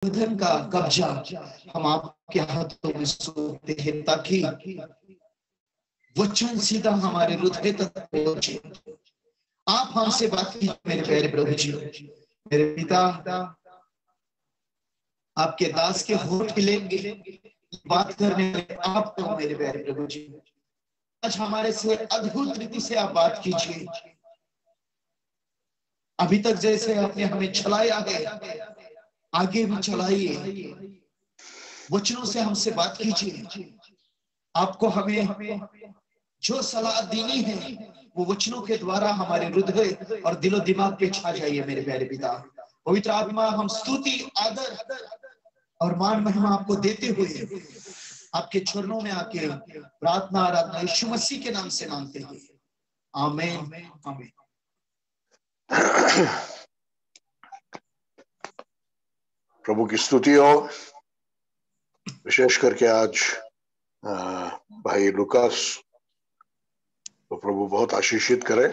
धन का कब्जा हम आपके हाथों में सौंपते हैं, ताकि वचन सीधा हमारे हृदय तक पहुंचे। आप हमसे बात कीजिए मेरे प्यारे प्रभु जी। मेरे पिता आपके दास के होठ हिलेंगे, बात करने वाले आप तो मेरे प्यारे प्रभु जी। आज हमारे से अद्भुत रीति से आप बात कीजिए। अभी तक जैसे आपने हमें चलाया है, आगे भी चलाइए। वचनों से हमसे बात कीजिए। आपको हमें जो सलाह देनी है वो वचनों के द्वारा हमारे हृदय और दिलो दिमाग पे छा जाइए मेरे प्यारे पिता। पवित्र आत्मा, हम स्तुति, आदर और मान महिमा आपको देते हुए आपके चरणों में आके प्रार्थना आराधना यीशु मसीह के नाम से मांगते हैं, आमीन आमीन। प्रभु की स्तुति हो। विशेष करके आज भाई लुकास तो प्रभु बहुत आशीषित करे।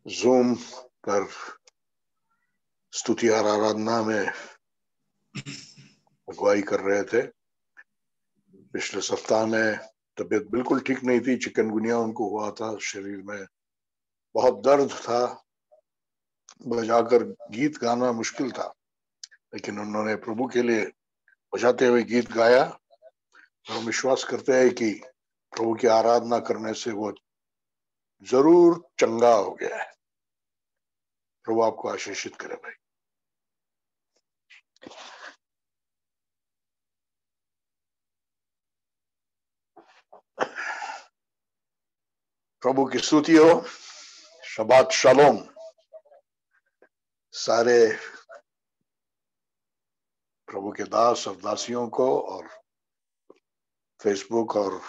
जूम पर स्तुति और आराधना में अगुवाई कर रहे थे। पिछले सप्ताह में तबीयत बिल्कुल ठीक नहीं थी, चिकनगुनिया उनको हुआ था, शरीर में बहुत दर्द था, बजाकर गीत गाना मुश्किल था, लेकिन उन्होंने प्रभु के लिए बजाते हुए गीत गाया। हम विश्वास करते हैं कि प्रभु की आराधना करने से वो जरूर चंगा हो गया है। प्रभु आपको आशीषित करे भाई। प्रभु की स्तुति हो। शबात शालोम सारे प्रभु के दास और दासियों को, और फेसबुक और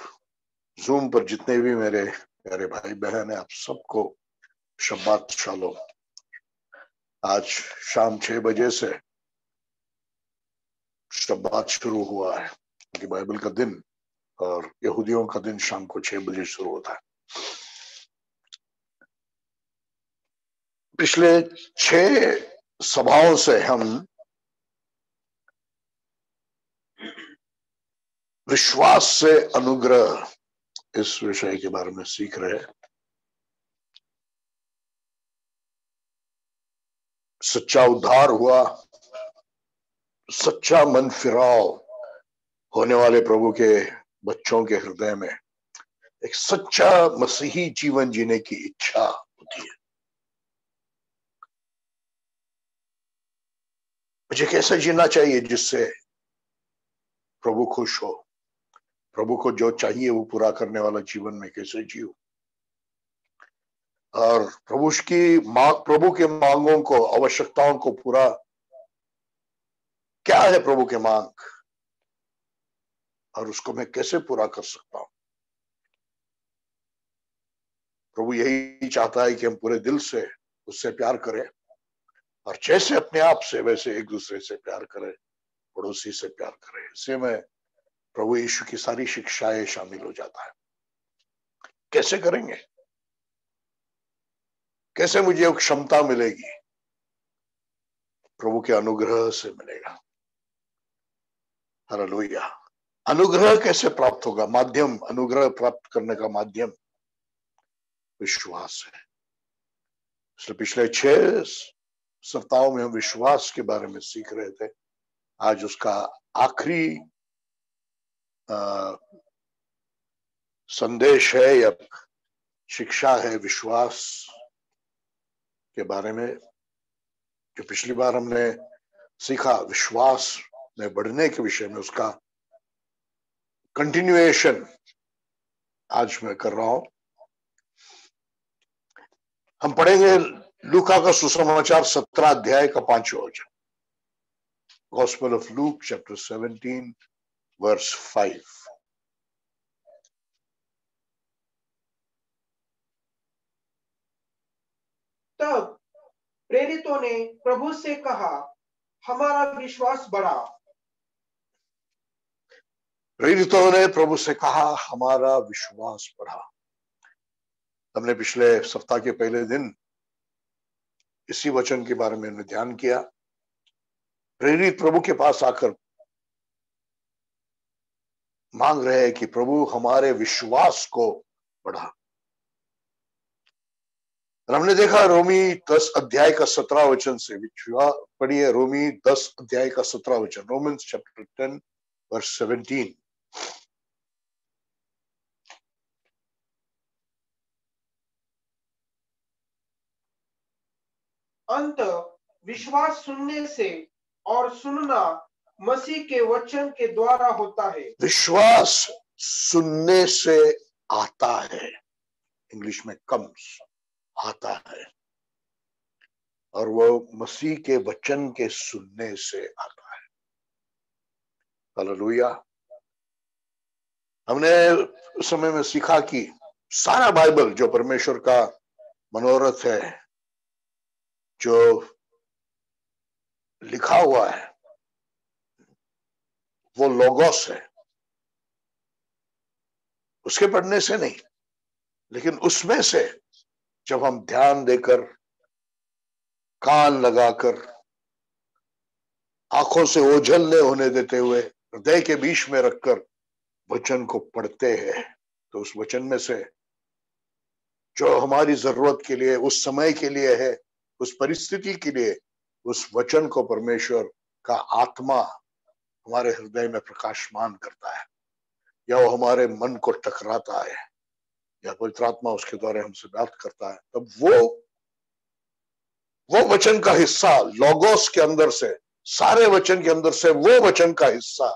जूम पर जितने भी मेरे प्यारे भाई बहन है, आप सबको शबात शालोम। आज शाम 6 बजे से शबात शुरू हुआ है, कि बाइबल का दिन और यहूदियों का दिन शाम को 6 बजे शुरू होता है। पिछले 6 सभाओं से हम विश्वास से अनुग्रह इस विषय के बारे में सीख रहे हैं। सच्चा उद्धार हुआ, सच्चा मन फिराव होने वाले प्रभु के बच्चों के हृदय में एक सच्चा मसीही जीवन जीने की इच्छा होती है। मुझे कैसे जीना चाहिए जिससे प्रभु खुश हो, प्रभु को जो चाहिए वो पूरा करने वाला जीवन में कैसे जीऊं, और प्रभु के मांगों को, आवश्यकताओं को पूरा, क्या है प्रभु के मांग और उसको मैं कैसे पूरा कर सकता हूं। प्रभु यही चाहता है कि हम पूरे दिल से उससे प्यार करें, और जैसे अपने आप से वैसे एक दूसरे से प्यार करें, पड़ोसी से प्यार करें। इससे में प्रभु यीशु की सारी शिक्षाएं शामिल हो जाता है। कैसे करेंगे, कैसे मुझे एक क्षमता मिलेगी? प्रभु के अनुग्रह से मिलेगा। हालेलुया। अनुग्रह कैसे प्राप्त होगा? माध्यम, अनुग्रह प्राप्त करने का माध्यम विश्वास है। इसलिए पिछले 6 सप्ताहों में हम विश्वास के बारे में सीख रहे थे। आज उसका आखिरी संदेश है या शिक्षा है विश्वास के बारे में। जो पिछली बार हमने सीखा विश्वास में बढ़ने के विषय में, उसका कंटिन्यूएशन आज मैं कर रहा हूं। हम पढ़ेंगे लूका का सुसमाचार 17 अध्याय का 5वां वचन। Gospel of Luke chapter 17 verse 5। तब प्रेरितों ने प्रभु से कहा, हमारा विश्वास बढ़ा। प्रेरितों ने प्रभु से कहा, हमारा विश्वास बढ़ा। हमने पिछले सप्ताह के पहले दिन इसी वचन के बारे में ध्यान किया। प्रेरित प्रभु के पास आकर मांग रहे हैं कि प्रभु हमारे विश्वास को बढ़ा। और हमने देखा रोमी 10 अध्याय का 17 वचन से, पढ़िए रोमी 10 अध्याय का 17 वचन, रोमन्स चैप्टर 10 वर्स 17। अंत विश्वास सुनने से और सुनना मसीह के वचन के द्वारा होता है। विश्वास सुनने से आता है, इंग्लिश में कम्स, आता है, और वो मसीह के वचन के सुनने से आता है। हालेलुया। हमने उस समय में सीखा कि सारा बाइबल जो परमेश्वर का मनोरथ है, जो लिखा हुआ है, वो लोगोस है। उसके पढ़ने से नहीं, लेकिन उसमें से जब हम ध्यान देकर, कान लगाकर, आंखों से ओझल न होने देते हुए हृदय के बीच में रखकर वचन को पढ़ते हैं, तो उस वचन में से जो हमारी जरूरत के लिए, उस समय के लिए है, उस परिस्थिति के लिए, उस वचन को परमेश्वर का आत्मा हमारे हृदय में प्रकाशमान करता है, या वो हमारे मन को टकराता है, या पवित्र आत्मा उसके द्वारा हमसे बात करता है, तब वो वचन का हिस्सा लोगोस के अंदर से, सारे वचन के अंदर से वो वचन का हिस्सा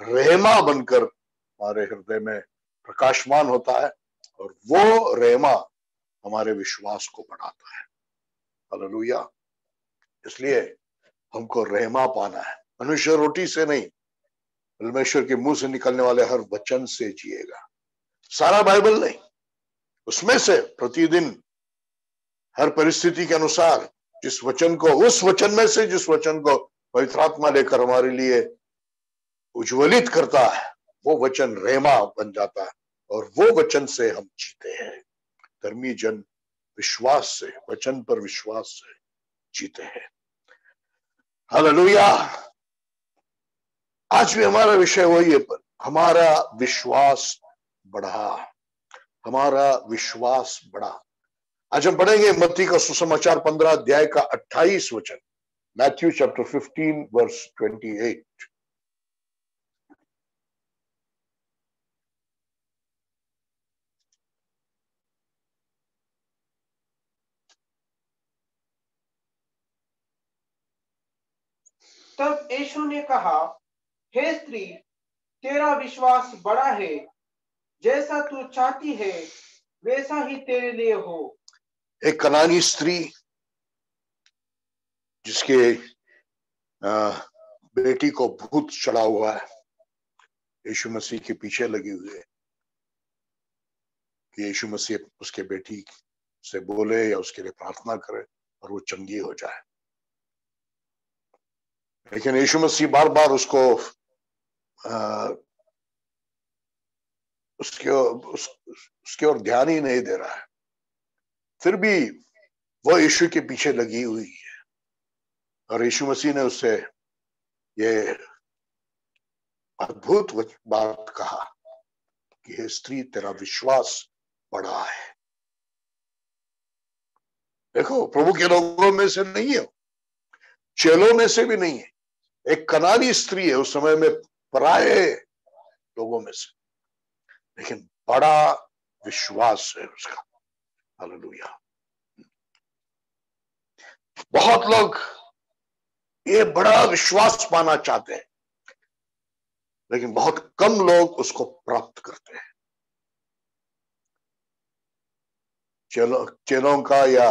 रेमा बनकर हमारे हृदय में प्रकाशमान होता है, और वो रेमा हमारे विश्वास को बढ़ाता है। हालेलुया। इसलिए हमको रेमा पाना है। मनुष्य रोटी से नहीं, परमेश्वर के मुंह से निकलने वाले हर वचन से जिएगा। सारा बाइबल नहीं, उसमें से प्रतिदिन हर परिस्थिति के अनुसार जिस वचन को, उस वचन में से जिस वचन को पवित्र आत्मा लेकर हमारे लिए उज्ज्वलित करता है, वो वचन रेमा बन जाता है, और वो वचन से हम जीते हैं। धर्मी जन विश्वास से, वचन पर विश्वास से जीते हैं। हालेलुया। आज भी हमारा विषय वही है, पर हमारा विश्वास बढ़ा, हमारा विश्वास बढ़ा। आज हम पढ़ेंगे मत्ती का सुसमाचार 15 अध्याय का 28 वचन, मैथ्यू चैप्टर 15 वर्स 28। तब यीशु ने कहा, हे स्त्री, तेरा विश्वास बड़ा है, जैसा तू चाहती है वैसा ही तेरे लिए हो। एक कनानी स्त्री जिसके बेटी को भूत चढ़ा हुआ है, यीशु मसीह के पीछे लगी हुई है कि यीशु मसीह उसके बेटी से बोले या उसके लिए प्रार्थना करे और वो चंगी हो जाए। लेकिन यीशु मसीह बार बार उसको उसके और ध्यान ही नहीं दे रहा है, फिर भी वो यीशु के पीछे लगी हुई है। और यीशु मसीह ने उससे ये अद्भुत बात कहा कि हे स्त्री, तेरा विश्वास बड़ा है। देखो, प्रभु के लोगों में से नहीं है, चेलों में से भी नहीं है, एक कनानी स्त्री है, उस समय में पराये लोगों में से, लेकिन बड़ा विश्वास है उसका। हालेलुया। बहुत लोग ये बड़ा विश्वास पाना चाहते हैं, लेकिन बहुत कम लोग उसको प्राप्त करते हैं। चेलों का या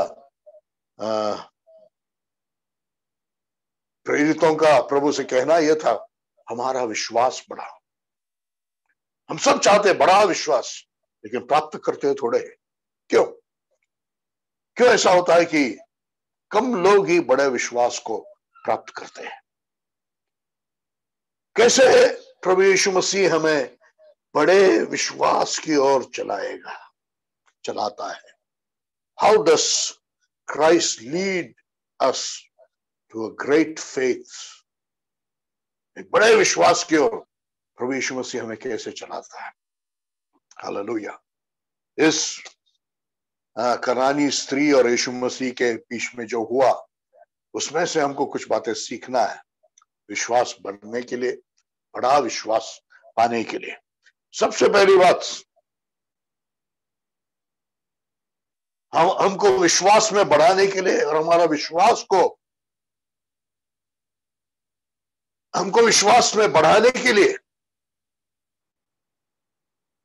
प्रेरितों का प्रभु से कहना यह था, हमारा विश्वास बढ़ा। हम सब चाहते हैं बड़ा विश्वास, लेकिन प्राप्त करते हैं थोड़े। क्यों ऐसा होता है कि कम लोग ही बड़े विश्वास को प्राप्त करते हैं? कैसे प्रभु यीशु मसीह हमें बड़े विश्वास की ओर चलाता है? How does Christ lead us to a great faith, एक बड़े विश्वास की ओर प्रभु यीशु मसीह हमें कैसे चलाता है। हालेलुया। इस कनानी स्त्री और यीशु मसीह के बीच में जो हुआ, उसमें से हमको कुछ बातें सीखना है विश्वास बढ़ने के लिए, बड़ा विश्वास पाने के लिए। सबसे पहली बात, हमको विश्वास में बढ़ाने के लिए और हमारा विश्वास को हमको विश्वास में बढ़ाने के लिए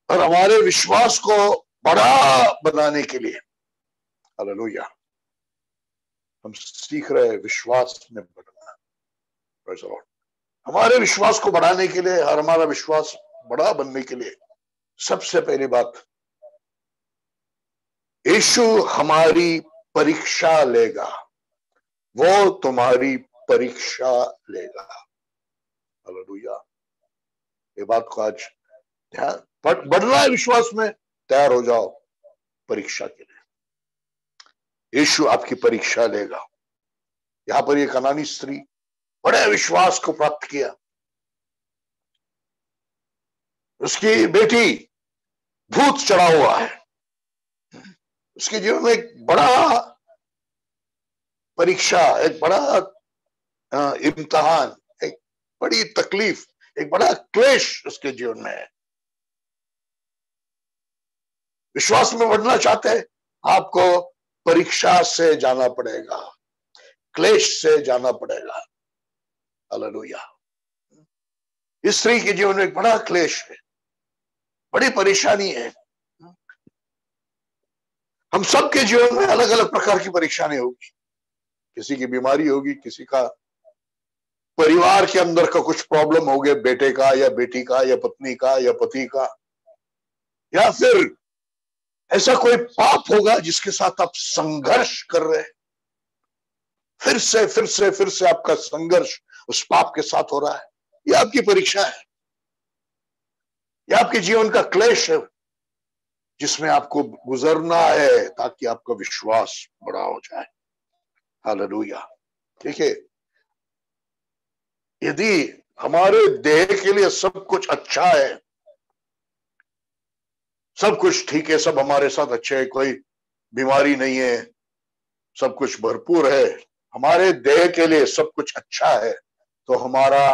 और हमारे विश्वास को बड़ा बनाने के लिए, हालेलुया, हम सीख रहे हैं विश्वास में बढ़ना। Praise the Lord. हमारे विश्वास को बढ़ाने के लिए और हमारा विश्वास बड़ा बनने के लिए सबसे पहली बात, यीशु हमारी परीक्षा लेगा, वो तुम्हारी परीक्षा लेगा। हालेलुया। ये बात को आज ध्यान, बढ़ना है विश्वास में, तैयार हो जाओ परीक्षा के लिए। यीशु आपकी परीक्षा लेगा। यहां पर ये कनानी स्त्री बड़े विश्वास को प्राप्त किया। उसकी बेटी भूत चढ़ा हुआ है, उसके जीवन में एक बड़ा परीक्षा, एक बड़ा इम्तिहान, एक बड़ी तकलीफ, एक बड़ा क्लेश उसके जीवन में है। विश्वास में बढ़ना चाहते हैं, आपको परीक्षा से जाना पड़ेगा, क्लेश से जाना पड़ेगा। हालेलुया। इस स्त्री के जीवन में एक बड़ा क्लेश है, बड़ी परेशानी है। हम सबके जीवन में अलग अलग प्रकार की परेशानी होगी। किसी की बीमारी होगी, किसी का परिवार के अंदर का कुछ प्रॉब्लम हो गया, बेटे का या बेटी का या पत्नी का या पति का, या फिर ऐसा कोई पाप होगा जिसके साथ आप संघर्ष कर रहे हैं। फिर से आपका संघर्ष उस पाप के साथ हो रहा है। यह आपकी परीक्षा है, यह आपके जीवन का क्लेश है जिसमें आपको गुजरना है ताकि आपका विश्वास बड़ा हो जाए। हालेलुया। देखिए, यदि हमारे देह के लिए सब कुछ अच्छा है, सब कुछ ठीक है, सब हमारे साथ अच्छे है, कोई बीमारी नहीं है, सब कुछ भरपूर है, हमारे देह के लिए सब कुछ अच्छा है, तो हमारा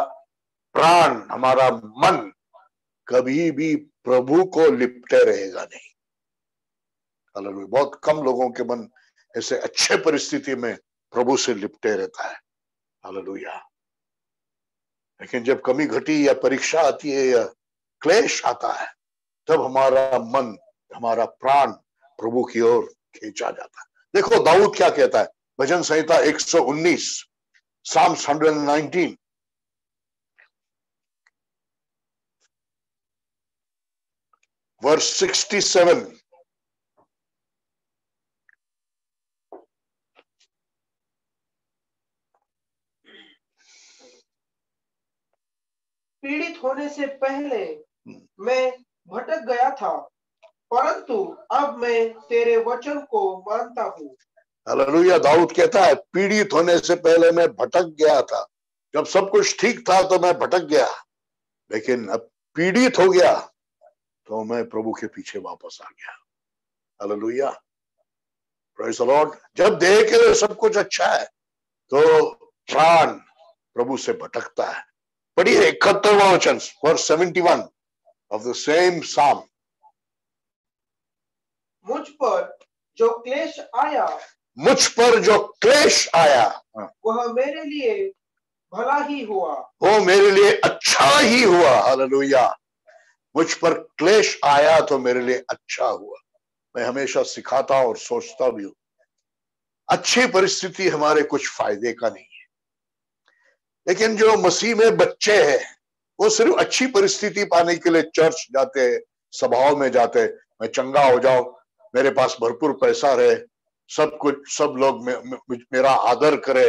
प्राण, हमारा मन कभी भी प्रभु को लिपटे रहेगा नहीं। हालेलुया। बहुत कम लोगों के मन ऐसे अच्छे परिस्थिति में प्रभु से लिपटे रहता है। हालेलुया। लेकिन जब कमी घटी या परीक्षा आती है या क्लेश आता है, तब हमारा मन, हमारा प्राण प्रभु की ओर खींचा जाता है। देखो दाऊद क्या कहता है, भजन संहिता 119, Psalms 119, verse 67। पीड़ित होने से पहले मैं भटक गया था, परंतु अब मैं तेरे वचन को मानता हूँ। हालेलुया। दाऊद कहता है, पीड़ित होने से पहले मैं भटक गया था, जब सब कुछ ठीक था तो मैं भटक गया, लेकिन अब पीड़ित हो गया तो मैं प्रभु के पीछे वापस आ गया। हालेलुया। Praise the Lord. जब देह के लिए सब कुछ अच्छा है तो प्राण प्रभु से भटकता है। पढ़िए 71वां वचन, verse 71 of the same psalm। मुझ पर जो क्लेश आया, मुझ पर जो क्लेश आया, वह मेरे लिए भला ही हुआ, वो मेरे लिए अच्छा ही हुआ। हालेलुया। मुझ पर क्लेश आया तो मेरे लिए अच्छा हुआ। मैं हमेशा सिखाता और सोचता भी हूं, अच्छी परिस्थिति हमारे कुछ फायदे का नहीं है, लेकिन जो मसीह में बच्चे हैं वो सिर्फ अच्छी परिस्थिति पाने के लिए चर्च जाते हैं, सभाओं में जाते हैं, मैं चंगा हो जाऊं, मेरे पास भरपूर पैसा रहे, सब कुछ, सब लोग मेरा आदर करे,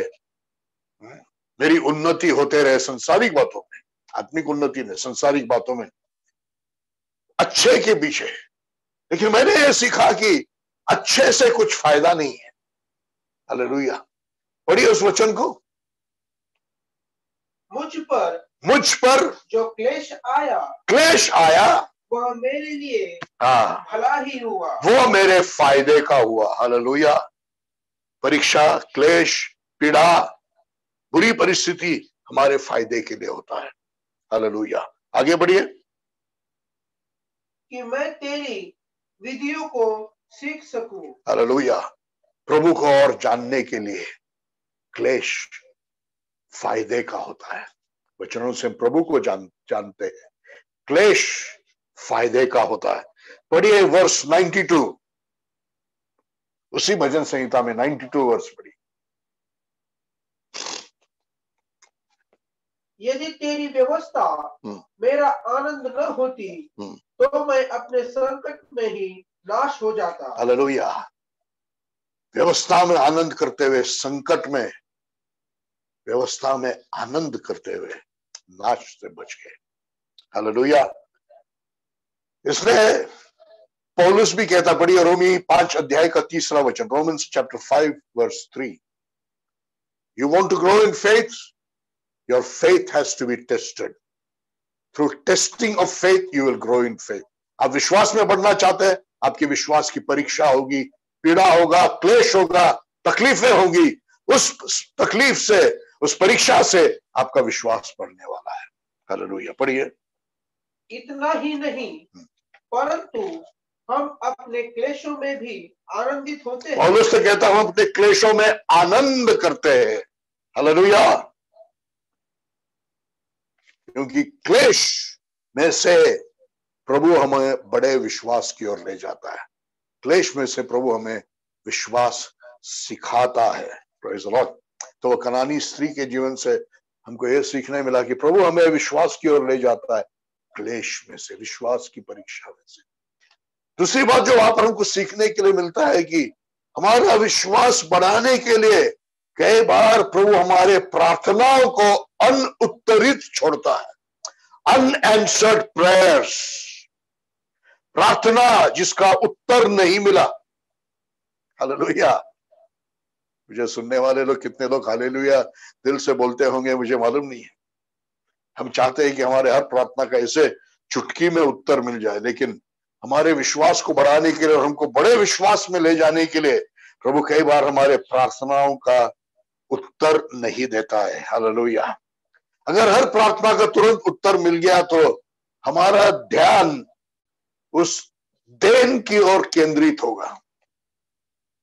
मेरी उन्नति होते रहे संसारिक बातों में, आत्मिक उन्नति में, संसारिक बातों में, अच्छे के पीछे। लेकिन मैंने ये सीखा कि अच्छे से कुछ फायदा नहीं है। हालेलुया। पढ़िए उस वचन को, मुझ पर जो क्लेश आया वह मेरे लिए हाँ भला ही हुआ। वो मेरे फायदे का हुआ। हालेलुया। परीक्षा, क्लेश, पीड़ा, बुरी परिस्थिति हमारे फायदे के लिए होता है। हालेलुया। आगे बढ़िए। कि मैं तेरी विधियों को सीख सकूं। हालेलुया। प्रभु को और जानने के लिए क्लेश फायदे का होता है। वचनों से प्रभु को जानते हैं, क्लेश फायदे का होता है। पढ़िए वर्ष 92, उसी भजन संहिता में 92 वर्ष पढ़िए। यदि तेरी व्यवस्था मेरा आनंद न होती तो मैं अपने संकट में ही नाश हो जाता। हालेलुया। व्यवस्था में आनंद करते हुए संकट में, व्यवस्था में आनंद करते हुए नाश से बच गए। हालेलुया। इसलिए पौलुस भी कहता, पढ़िए रोमी 5 अध्याय का 3 वचन, Romans chapter 5 verse 3। You want to grow in faith, your faith has to be tested. Through testing of faith you will grow in faith. आप विश्वास में बढ़ना चाहते हैं, आपके विश्वास की परीक्षा होगी, पीड़ा होगा, क्लेश होगा, तकलीफें होगी। उस तकलीफ से, उस परीक्षा से आपका विश्वास बढ़ने वाला है। हालेलुया। पढ़िए। इतना ही नहीं परंतु हम अपने क्लेशों में भी आनंदित होते हैं। पौलुस तो कहता हूं अपने क्लेशों में आनंद करते हैं। हालेलुया। क्योंकि क्लेश में से प्रभु हमें बड़े विश्वास की ओर ले जाता है। क्लेश में से प्रभु हमें विश्वास सिखाता है। Praise the Lord. तो कनानी स्त्री के जीवन से हमको यह सीखने मिला कि प्रभु हमें विश्वास की ओर ले जाता है, क्लेश में से, विश्वास की परीक्षा में से। दूसरी बात जो वहां पर हमको सीखने के लिए मिलता है कि हमारा विश्वास बढ़ाने के लिए कई बार प्रभु हमारे प्रार्थनाओं को अनुत्तरित छोड़ता है। अनआंसर्ड प्रेयर्स, प्रार्थना जिसका उत्तर नहीं मिला। हालेलुया। मुझे सुनने वाले लोग, कितने लोग हालेलुया दिल से बोलते होंगे मुझे मालूम नहीं है। हम चाहते हैं कि हमारे हर प्रार्थना का ऐसे चुटकी में उत्तर मिल जाए, लेकिन हमारे विश्वास को बढ़ाने के लिए और हमको बड़े विश्वास में ले जाने के लिए प्रभु कई बार हमारे प्रार्थनाओं का उत्तर नहीं देता है। हालेलुया। अगर हर प्रार्थना का तुरंत उत्तर मिल गया तो हमारा ध्यान उस देन की ओर केंद्रित होगा।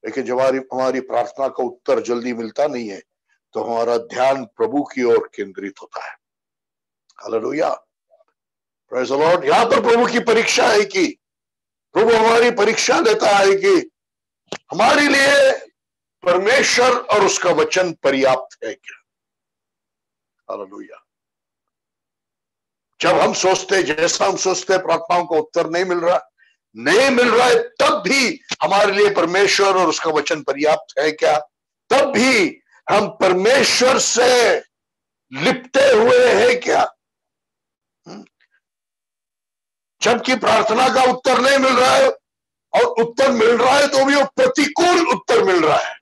लेकिन जब हमारी प्रार्थना का उत्तर जल्दी मिलता नहीं है तो हमारा ध्यान प्रभु की ओर केंद्रित होता है। हालेलुया। Praise the Lord. यहां पर प्रभु की परीक्षा है कि प्रभु हमारी परीक्षा लेता है कि हमारे लिए परमेश्वर और उसका वचन पर्याप्त है क्या। हालेलुया। जब हम सोचते, जैसा हम सोचते प्रार्थनाओं का उत्तर नहीं मिल रहा है, तब भी हमारे लिए परमेश्वर और उसका वचन पर्याप्त है क्या। तब भी हम परमेश्वर से लिपटे हुए हैं क्या। जबकि प्रार्थना का उत्तर नहीं मिल रहा है और उत्तर मिल रहा है तो भी वो प्रतिकूल उत्तर मिल रहा है।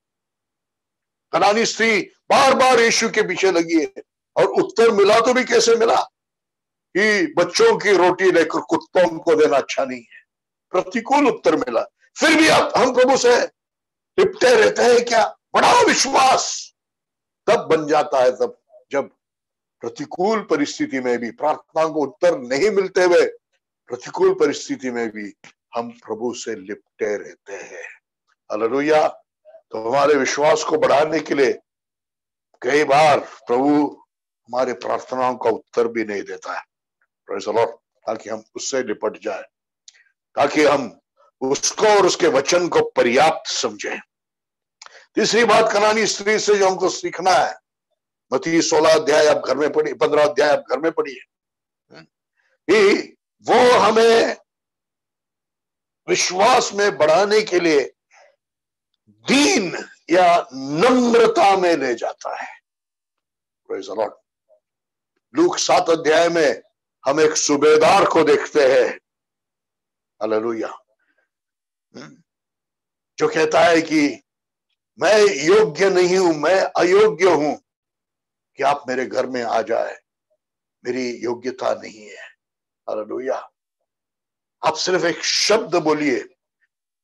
कनानी स्त्री बार बार यीशु के पीछे लगी है और उत्तर मिला तो भी कैसे मिला कि बच्चों की रोटी लेकर कुत्तों को देना अच्छा नहीं है। प्रतिकूल उत्तर मिला, फिर भी हम प्रभु से लिपटे रहते हैं क्या। बड़ा विश्वास तब बन जाता है तब जब प्रतिकूल परिस्थिति में भी, प्रार्थना को उत्तर नहीं मिलते हुए प्रतिकूल परिस्थिति में भी हम प्रभु से लिपटे रहते हैं। हालेलुया। तो हमारे विश्वास को बढ़ाने के लिए कई बार प्रभु हमारे प्रार्थनाओं का उत्तर भी नहीं देता है। Praise the Lord. ताकि हम उससे लिपट जाए, ताकि हम उसको और उसके वचन को पर्याप्त समझें। तीसरी बात कनानी स्त्री से जो हमको सीखना है, मत्ती 16 अध्याय आप घर में पढ़िए, 15 अध्याय आप घर में पढ़िए। वो हमें विश्वास में बढ़ाने के लिए दीन या नम्रता में ले जाता है। Praise the Lord. लूक 7 अध्याय में हम एक सूबेदार को देखते हैं। हालेलुया। जो कहता है कि मैं योग्य नहीं हूं, मैं अयोग्य हूं कि आप मेरे घर में आ जाए, मेरी योग्यता नहीं है। हालेलुया। आप सिर्फ एक शब्द बोलिए,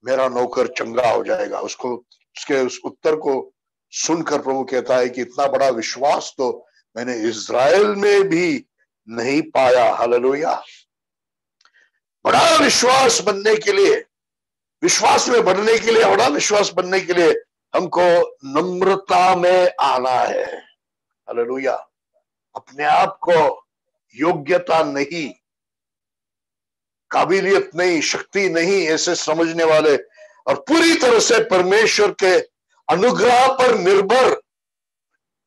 मेरा नौकर चंगा हो जाएगा। उसको उसके उस उत्तर को सुनकर प्रभु कहता है कि इतना बड़ा विश्वास तो मैंने इज़राइल में भी नहीं पाया। हालेलुया। बड़ा विश्वास बनने के लिए, विश्वास में बढ़ने के लिए, बड़ा विश्वास बनने के लिए हमको नम्रता में आना है। हालेलुया। अपने आप को योग्यता नहीं, काबिलियत नहीं, शक्ति नहीं ऐसे समझने वाले और पूरी तरह से परमेश्वर के अनुग्रह पर निर्भर,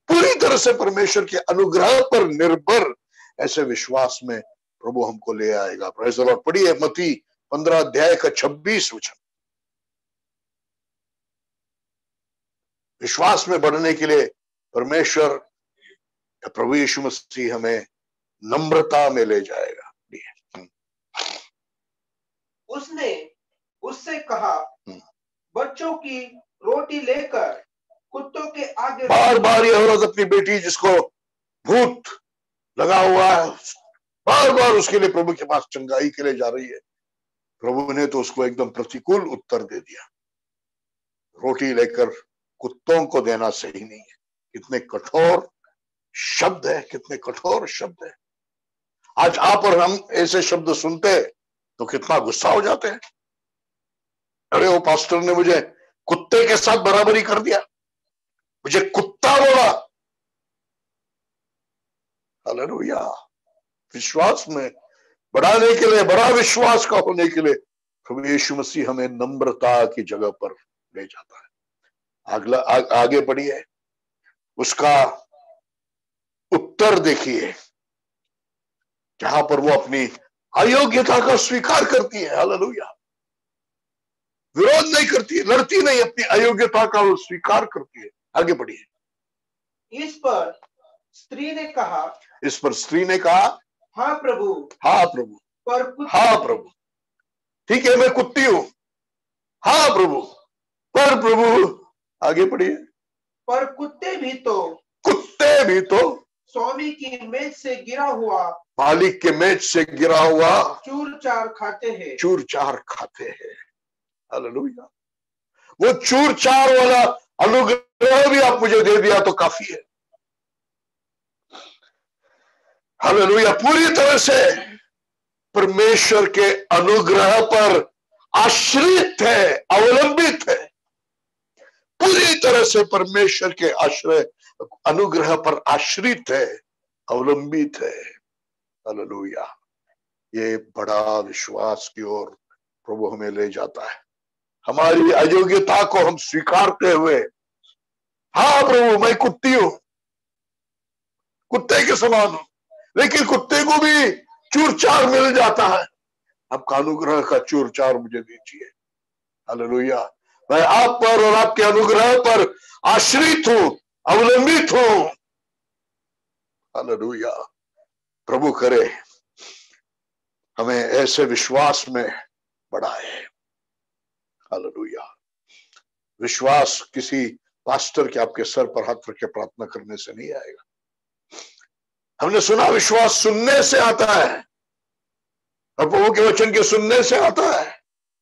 पूरी तरह से परमेश्वर के अनुग्रह पर निर्भर ऐसे विश्वास में प्रभु हमको ले आएगा। Praise the Lord. पढ़िए मत्ती 15 अध्याय का 26 वचन। विश्वास में बढ़ने के लिए परमेश्वर प्रभु यीशु मसीह हमें नम्रता में ले जाएगा। उसने उससे कहा, बच्चों की रोटी लेकर कुत्तों के आगे। बार बार ये औरत अपनी बेटी जिसको भूत लगा हुआ है, बार बार उसके लिए प्रभु के पास चंगाई के लिए जा रही है। प्रभु ने तो उसको एकदम प्रतिकूल उत्तर दे दिया, रोटी लेकर कुत्तों को देना सही नहीं है। कितने कठोर शब्द है, कितने कठोर शब्द है। आज आप और हम ऐसे शब्द सुनते तो कितना गुस्सा हो जाते हैं। अरे वो पास्टर ने मुझे कुत्ते के साथ बराबरी कर दिया, मुझे कुत्ता बोला। हालेलुया। विश्वास में बढ़ाने के लिए, बड़ा विश्वास का होने के लिए प्रभु यीशु मसीह हमें नम्रता की जगह पर ले जाता है। आगे बढ़िए, उसका उत्तर देखिए जहां पर वो अपनी अयोग्यता का स्वीकार करती है। हालेलुया। विरोध नहीं करती है, लड़ती नहीं, अपनी अयोग्यता का वो स्वीकार करती है। आगे बढ़िए। इस पर स्त्री ने कहा, इस पर स्त्री ने कहा, हाँ प्रभु, हाँ प्रभु, हाँ प्रभु, ठीक है मैं कुत्ती हूं, हाँ प्रभु, पर प्रभु। आगे बढ़िए। पर कुत्ते भी तो स्वामी की मेज से गिरा हुआ, मालिक के मेज से गिरा हुआ चूर चार खाते हैं, चूर चार खाते हैं। हालेलुया। वो चूर चार वाला अनुग्रह भी आप मुझे दे दिया तो काफी है। हालेलुया। पूरी तरह से परमेश्वर के अनुग्रह पर आश्रित है, अवलंबित है। पूरी तरह से परमेश्वर के आश्रय अनुग्रह पर आश्रित है, अवलंबित है। हालेलुया। ये बड़ा विश्वास की ओर प्रभु हमें ले जाता है। हमारी अयोग्यता को हम स्वीकारते हुए, हाँ प्रभु मैं कुत्ती हूं, कुत्ते के समान हूं, लेकिन कुत्ते को भी चूर चार मिल जाता है। आपका अनुग्रह का चूर चार मुझे दीजिए। हालेलुया। मैं आप पर और आपके अनुग्रह पर आश्रित हूं, अवलंबित हूं। हालेलुया। प्रभु करे हमें ऐसे विश्वास में बढ़ाए। हालेलुया। विश्वास किसी पास्टर के आपके सर पर हाथ रख के प्रार्थना करने से नहीं आएगा। हमने सुना विश्वास सुनने से आता है और प्रभु के वचन के सुनने से आता है।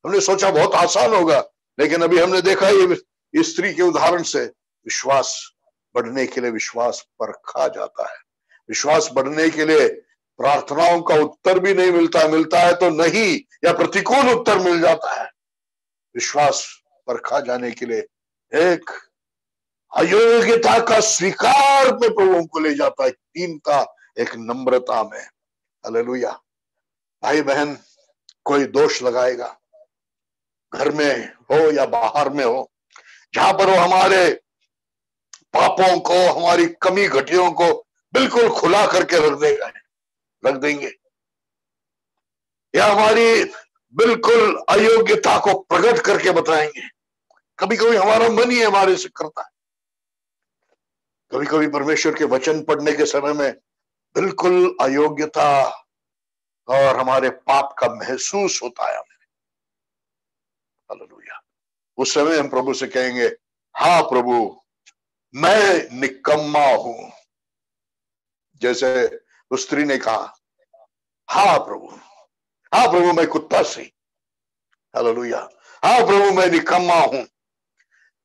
हमने सोचा बहुत आसान होगा, लेकिन अभी हमने देखा ये स्त्री के उदाहरण से विश्वास बढ़ने के लिए विश्वास परखा जाता है। विश्वास बढ़ने के लिए प्रार्थनाओं का उत्तर भी नहीं मिलता है तो नहीं, या प्रतिकूल उत्तर मिल जाता है। विश्वास परखा जाने के लिए एक अयोग्यता का स्वीकार में प्रभु को ले जाता है, दीनता, एक नम्रता में। हालेलुया। भाई बहन कोई दोष लगाएगा, घर में हो या बाहर में हो, जहां पर वो हमारे पापों को, हमारी कमी घटियों को बिल्कुल खुला करके रख देंगे, या हमारी बिल्कुल अयोग्यता को प्रकट करके बताएंगे। कभी कभी हमारा मन ही हमारे से करता है। कभी कभी परमेश्वर के वचन पढ़ने के समय में बिल्कुल अयोग्यता और हमारे पाप का महसूस होता है हमें। हालेलुया। उस समय हम प्रभु से कहेंगे, हाँ प्रभु मैं निकम्मा हूं। जैसे उस स्त्री ने कहा, हाँ प्रभु, हाँ प्रभु, मैं कुत्ता सी, हालेलुया, हाँ प्रभु, मैं निकम्मा हूं।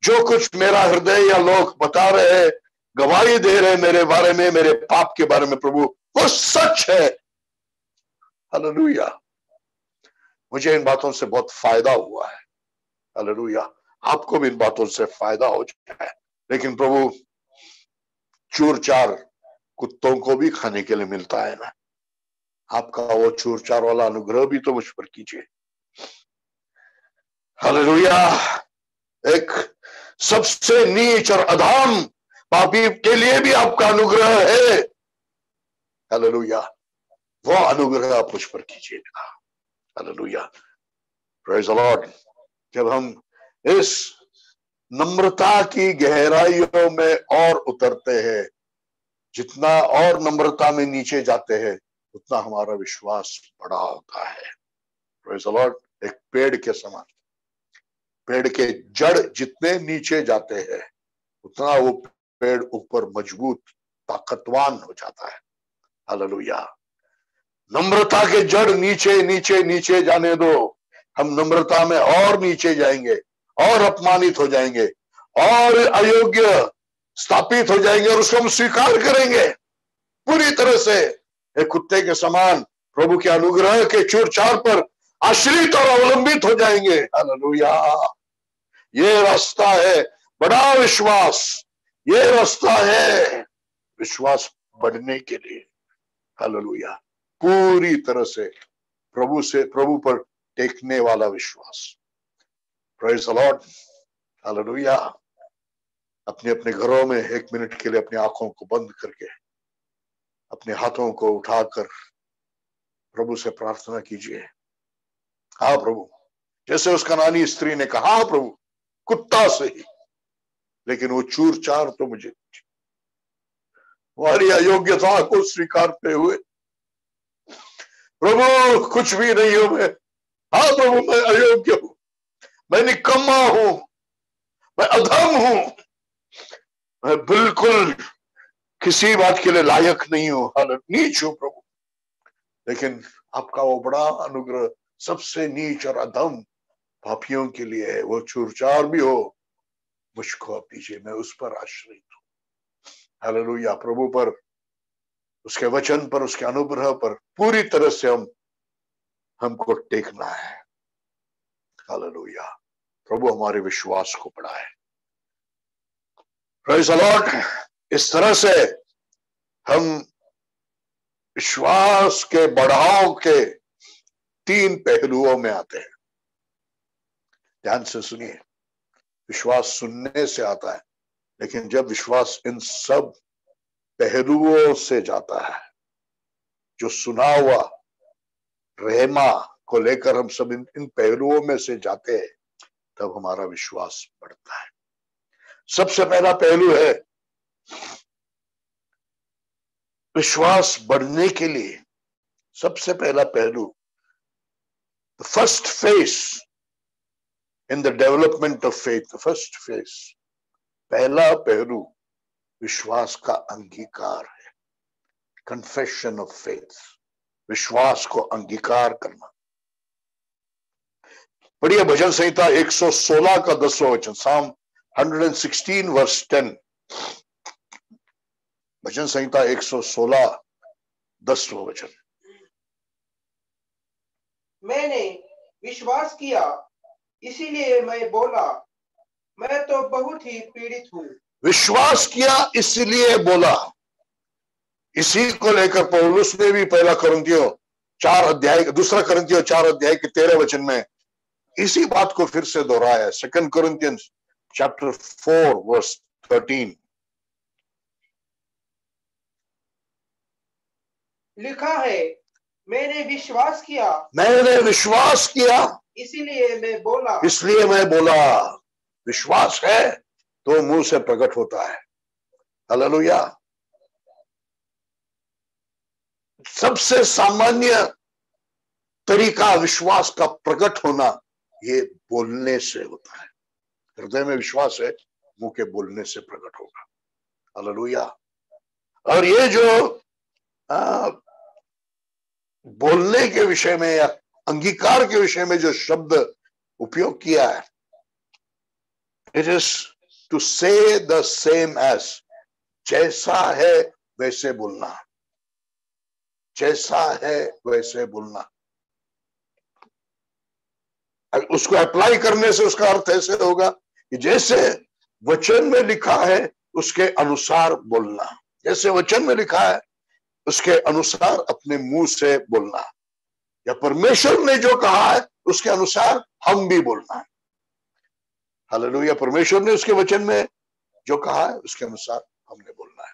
जो कुछ मेरा हृदय या लोग बता रहे हैं, गवाही दे रहे मेरे बारे में, मेरे पाप के बारे में, प्रभु वो सच है। हालेलुया, मुझे इन बातों से बहुत फायदा हुआ है। हालेलुया, आपको भी इन बातों से फायदा हो जाए। लेकिन प्रभु, चूर चार कुत्तों को भी खाने के लिए मिलता है ना, आपका वो चूर चार वाला अनुग्रह भी तो मुझ पर कीजिए। हालेलुया, एक सबसे नीच और अधम पापी के लिए भी आपका अनुग्रह है। हालेलुया, वो अनुग्रह आप मुझ पर कीजिएगा। Hallelujah, praise the Lord. जब हम इस नम्रता की गहराइयों में और उतरते हैं, जितना और नम्रता में नीचे जाते हैं, उतना हमारा विश्वास बड़ा होता है। Praise the Lord. एक पेड़ के समान, पेड़ के जड़ जितने नीचे जाते हैं, उतना वो पेड़ ऊपर मजबूत ताकतवान हो जाता है। हालेलुया, नम्रता के जड़ नीचे नीचे नीचे जाने दो, हम नम्रता में और नीचे जाएंगे, और अपमानित हो जाएंगे, और अयोग्य स्थापित हो जाएंगे, और उसको हम स्वीकार करेंगे पूरी तरह से। एक कुत्ते के समान प्रभु के अनुग्रह के चूर चार पर आश्रित और अवलंबित हो जाएंगे। हालेलुया, ये रास्ता है बड़ा विश्वास, ये रास्ता है विश्वास बढ़ने के लिए। हालेलुया, पूरी तरह से प्रभु पर टेकने वाला विश्वास। Praise the Lord. हालेलुया, अपने अपने घरों में एक मिनट के लिए अपनी आंखों को बंद करके अपने हाथों को उठाकर प्रभु से प्रार्थना कीजिए। हाँ प्रभु, जैसे उस कनानी स्त्री ने कहा, हाँ प्रभु, कुत्ता से ही, लेकिन वो चूर चार तो मुझे, हमारी अयोग्यता को स्वीकारते हुए, प्रभु कुछ भी नहीं हूं मैं, हाँ प्रभु मैं अयोग्य हूं, मैं निकम्मा हूं, मैं अधम हूं, मैं बिल्कुल किसी बात के लिए लायक नहीं हूं, नीच हूं प्रभु। लेकिन आपका वो बड़ा अनुग्रह सबसे नीच और अधम पापियों के लिए है। वो चूरचार भी हो, मुझको आप दीजिए, मैं उस पर आश्रित हूं। हालेलुया, प्रभु पर, उसके वचन पर, उसके अनुग्रह पर पूरी तरह से हमको टेकना है। हालेलुया, प्रभु हमारे विश्वास को बढ़ाए। Praise the Lord. इस तरह से हम विश्वास के बढ़ाव के 3 पहलुओं में आते हैं। ध्यान से सुनिए, विश्वास सुनने से आता है, लेकिन जब विश्वास इन सब पहलुओं से जाता है, जो सुना हुआ रहमा को लेकर हम सब इन पहलुओं में से जाते हैं, तब हमारा विश्वास बढ़ता है। सबसे पहला पहलू है, विश्वास बढ़ने के लिए सबसे पहला पहलू, the first phase in the development of faith, the first phase, पहला पहलू विश्वास का अंगीकार है। confession of faith, विश्वास को अंगीकार करना। पढ़िए भजन संहिता 116 का 10वां वचन, Psalm 116 verse 10। भजन संहिता 116 10वां वचन। मैंने विश्वास किया इसीलिए मैं बोला, मैं तो बहुत ही पीड़ित हूँ। विश्वास किया इसलिए बोला। इसी को लेकर पौलुस ने भी पहला कुरिन्थियों 4 अध्याय, दूसरा कुरिन्थियों 4 अध्याय के 13 वचन में इसी बात को फिर से दोहराया। 2 Corinthians chapter 4 verse 13 लिखा है, मैंने विश्वास किया इसीलिए मैं बोला। विश्वास है तो मुंह से प्रकट होता है। हालेलुया। सबसे सामान्य तरीका विश्वास का प्रकट होना ये बोलने से होता है। हृदय में विश्वास है, मुंह के बोलने से प्रकट होगा। हालेलुया। और ये जो बोलने के विषय में या अंगीकार के विषय में जो शब्द उपयोग किया है, इट इज टू से द सेम एज, जैसा है वैसे बोलना, जैसा है वैसे बोलना। उसको अप्लाई करने से उसका अर्थ ऐसे होगा कि जैसे वचन में लिखा है उसके अनुसार बोलना, जैसे वचन में लिखा है उसके अनुसार अपने मुंह से बोलना, या परमेश्वर ने जो कहा है उसके अनुसार हम भी बोलना। हालेलुया। परमेश्वर ने उसके वचन में जो कहा है उसके अनुसार हमने बोलना है।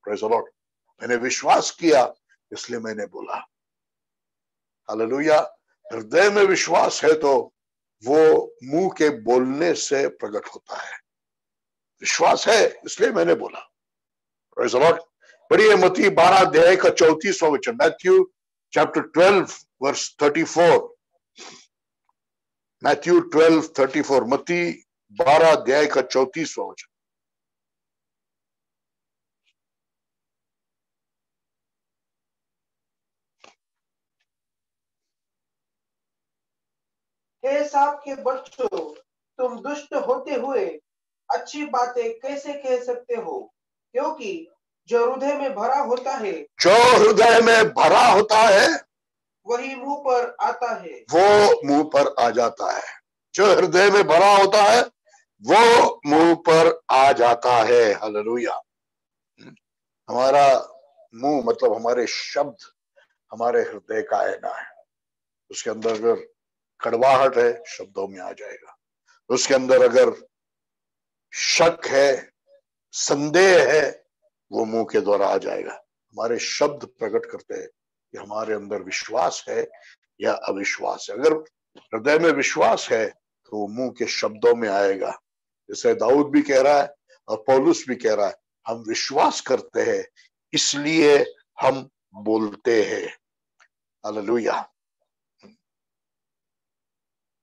Praise the Lord. मैंने विश्वास किया इसलिए मैंने बोला। हालेलुया। हृदय में विश्वास है तो वो मुंह के बोलने से प्रकट होता है। विश्वास है इसलिए मैंने बोला। Praise the Lord. पढ़िए मत्ती 12 अध्याय का 34वां वचन, मैथ्यू चैप्टर 12 वर्स 34। मैथ्यू 12:34, मत्ती 12 अध्याय का 34वां वचन। हे सांप के बच्चों, तुम दुष्ट होते हुए अच्छी बातें कैसे कह सकते हो? क्योंकि जो हृदय में भरा होता है, जो हृदय में भरा होता है वही मुंह पर आता है। वो मुंह पर आ जाता है। जो हृदय में भरा होता है वो मुंह पर आ जाता है। हालेलुया। हमारा मुंह मतलब हमारे शब्द हमारे हृदय का आईना है। उसके अंदर अगर कड़वाहट है शब्दों में आ जाएगा, उसके अंदर अगर शक है, संदेह है, वो मुंह के द्वारा आ जाएगा। हमारे शब्द प्रकट करते हैं कि हमारे अंदर विश्वास है या अविश्वास है। अगर हृदय में विश्वास है तो वो मुंह के शब्दों में आएगा। जैसे दाऊद भी कह रहा है और पौलुस भी कह रहा है, हम विश्वास करते हैं इसलिए हम बोलते हैं। हालेलुया।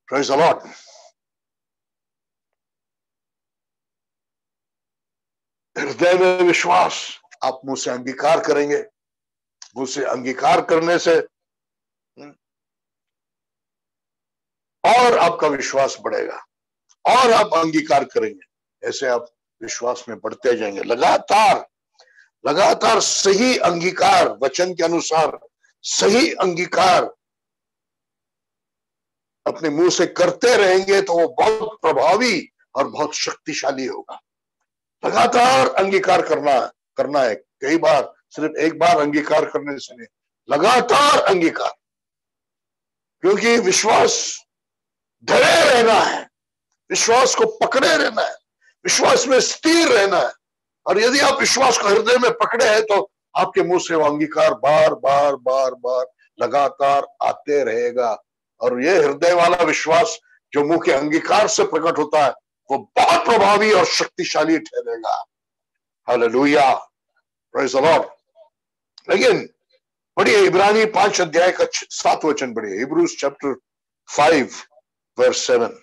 Praise the Lord. हृदय में विश्वास, आप मुंह से अंगीकार करेंगे, मुंह से अंगीकार करने से और आपका विश्वास बढ़ेगा और आप अंगीकार करेंगे। ऐसे आप विश्वास में बढ़ते जाएंगे। लगातार लगातार सही अंगीकार, वचन के अनुसार सही अंगीकार अपने मुंह से करते रहेंगे तो वो बहुत प्रभावी और बहुत शक्तिशाली होगा। लगातार अंगीकार करना है। कई बार, सिर्फ एक बार अंगीकार करने से नहीं, लगातार अंगीकार। क्योंकि विश्वास धरे रहना है, विश्वास को पकड़े रहना है, विश्वास में स्थिर रहना है। और यदि आप विश्वास को हृदय में पकड़े हैं तो आपके मुंह से वो अंगीकार बार बार बार बार लगातार आते रहेगा। और ये हृदय वाला विश्वास जो मुंह के अंगीकार से प्रकट होता है वो बहुत प्रभावी और शक्तिशाली ठहरेगा। हालेलुया। Praise the Lord. लेकिन पढ़िए इब्रानी 5 अध्याय का 7 वचन पढ़िए। Hebrews chapter 5 verse 7।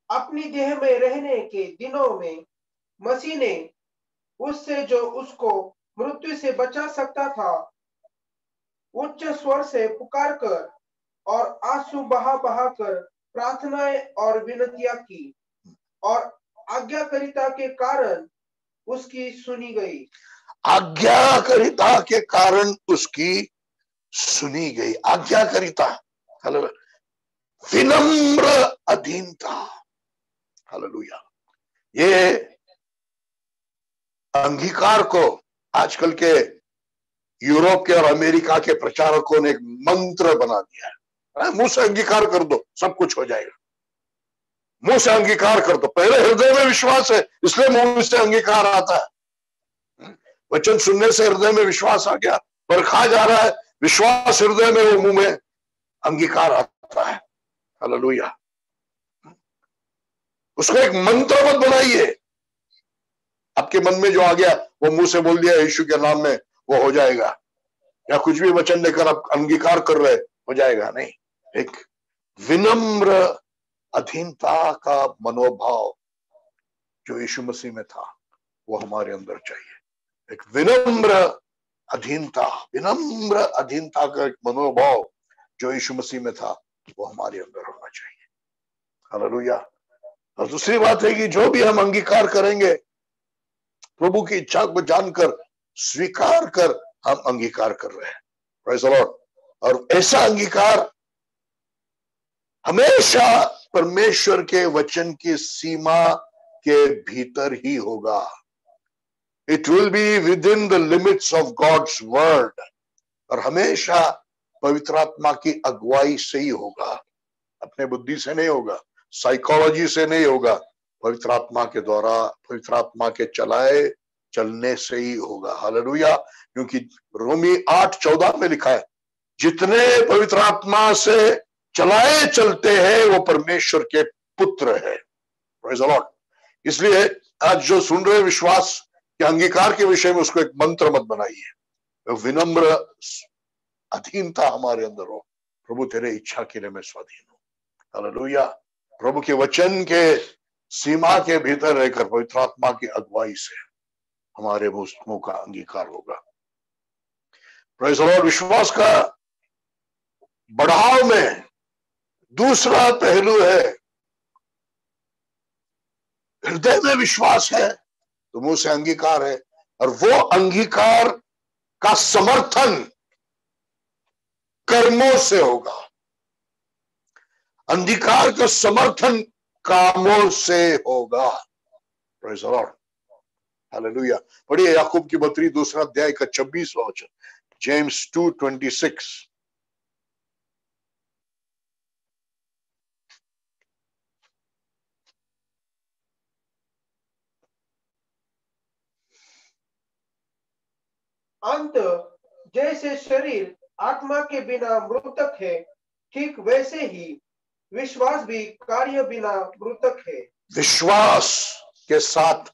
अपनी देह में रहने के दिनों में मसीह ने उससे जो उसको मृत्यु से बचा सकता था उच्च स्वर से पुकार कर और आंसू बहा बहा कर प्रार्थनाएं और विनतियां की, और आज्ञाकारिता के कारण उसकी सुनी गई। आज्ञाकारिता के कारण उसकी सुनी गई। आज्ञाकारिता, विनम्र अधीनता। हालेलुया। ये अंगीकार को आजकल के यूरोप के और अमेरिका के प्रचारकों ने एक मंत्र बना दिया है। मुंह से अंगीकार कर दो सब कुछ हो जाएगा। मुंह से अंगीकार कर दो। पहले हृदय में विश्वास है इसलिए मुंह से अंगीकार आता है। वचन सुनने से हृदय में विश्वास आ गया, पर खा जा रहा है विश्वास हृदय में, वो मुंह में अंगीकार आता है। हालेलुया। उसको एक मंत्र मत बनाइए। आपके मन में जो आ गया वो मुंह से बोल दिया यीशु के नाम में, वो हो जाएगा, या कुछ भी वचन लेकर आप अंगीकार कर रहे हो जाएगा, नहीं। एक विनम्र अधीनता का मनोभाव जो यीशु मसीह में था वो हमारे अंदर चाहिए। एक विनम्र अधीनता का एक मनोभाव जो यीशु मसीह में था वो हमारे अंदर होना चाहिए। हालेलुया। और दूसरी बात है कि जो भी हम अंगीकार करेंगे प्रभु की इच्छा को जानकर स्वीकार कर हम अंगीकार कर रहे हैं। Praise the Lord. और ऐसा अंगीकार हमेशा परमेश्वर के वचन की सीमा के भीतर ही होगा। It will be within the limits of God's word, और हमेशा पवित्र आत्मा की अगुवाई से ही होगा। अपने बुद्धि से नहीं होगा, साइकोलॉजी से नहीं होगा, पवित्र आत्मा के द्वारा, पवित्र आत्मा के चलाए चलने से ही होगा। हालेलुया। क्योंकि रोमी 8:14 में लिखा है, जितने पवित्र आत्मा से चलाए चलते हैं वो परमेश्वर के पुत्र है। Praise the Lord. इसलिए आज जो सुन रहे विश्वास के अंगीकार के विषय में उसको एक मंत्र मत बनाइए। विनम्र अधीनता हमारे अंदर हो। प्रभु तेरे इच्छा के लिए मैं स्वाधीन हूं। हालेलुया। प्रभु के वचन के सीमा के भीतर रहकर पवित्र आत्मा की अगुवाई से हमारे मुंह का अंगीकार होगा। Praise the Lord. विश्वास का बढ़ाव में दूसरा पहलू है, हृदय में विश्वास है तो मुंह से अंगीकार है, और वो अंगीकार का समर्थन कर्मों से होगा। अंगीकार का समर्थन कामों से होगा। Praise the Lord. हालेलुया। पढ़िए याकूब की पत्री 2 अध्याय का 26वां वचन, जेम्स 2:26। अंत जैसे शरीर आत्मा के बिना मृतक है, ठीक वैसे ही विश्वास भी कार्य बिना मृतक है। विश्वास के साथ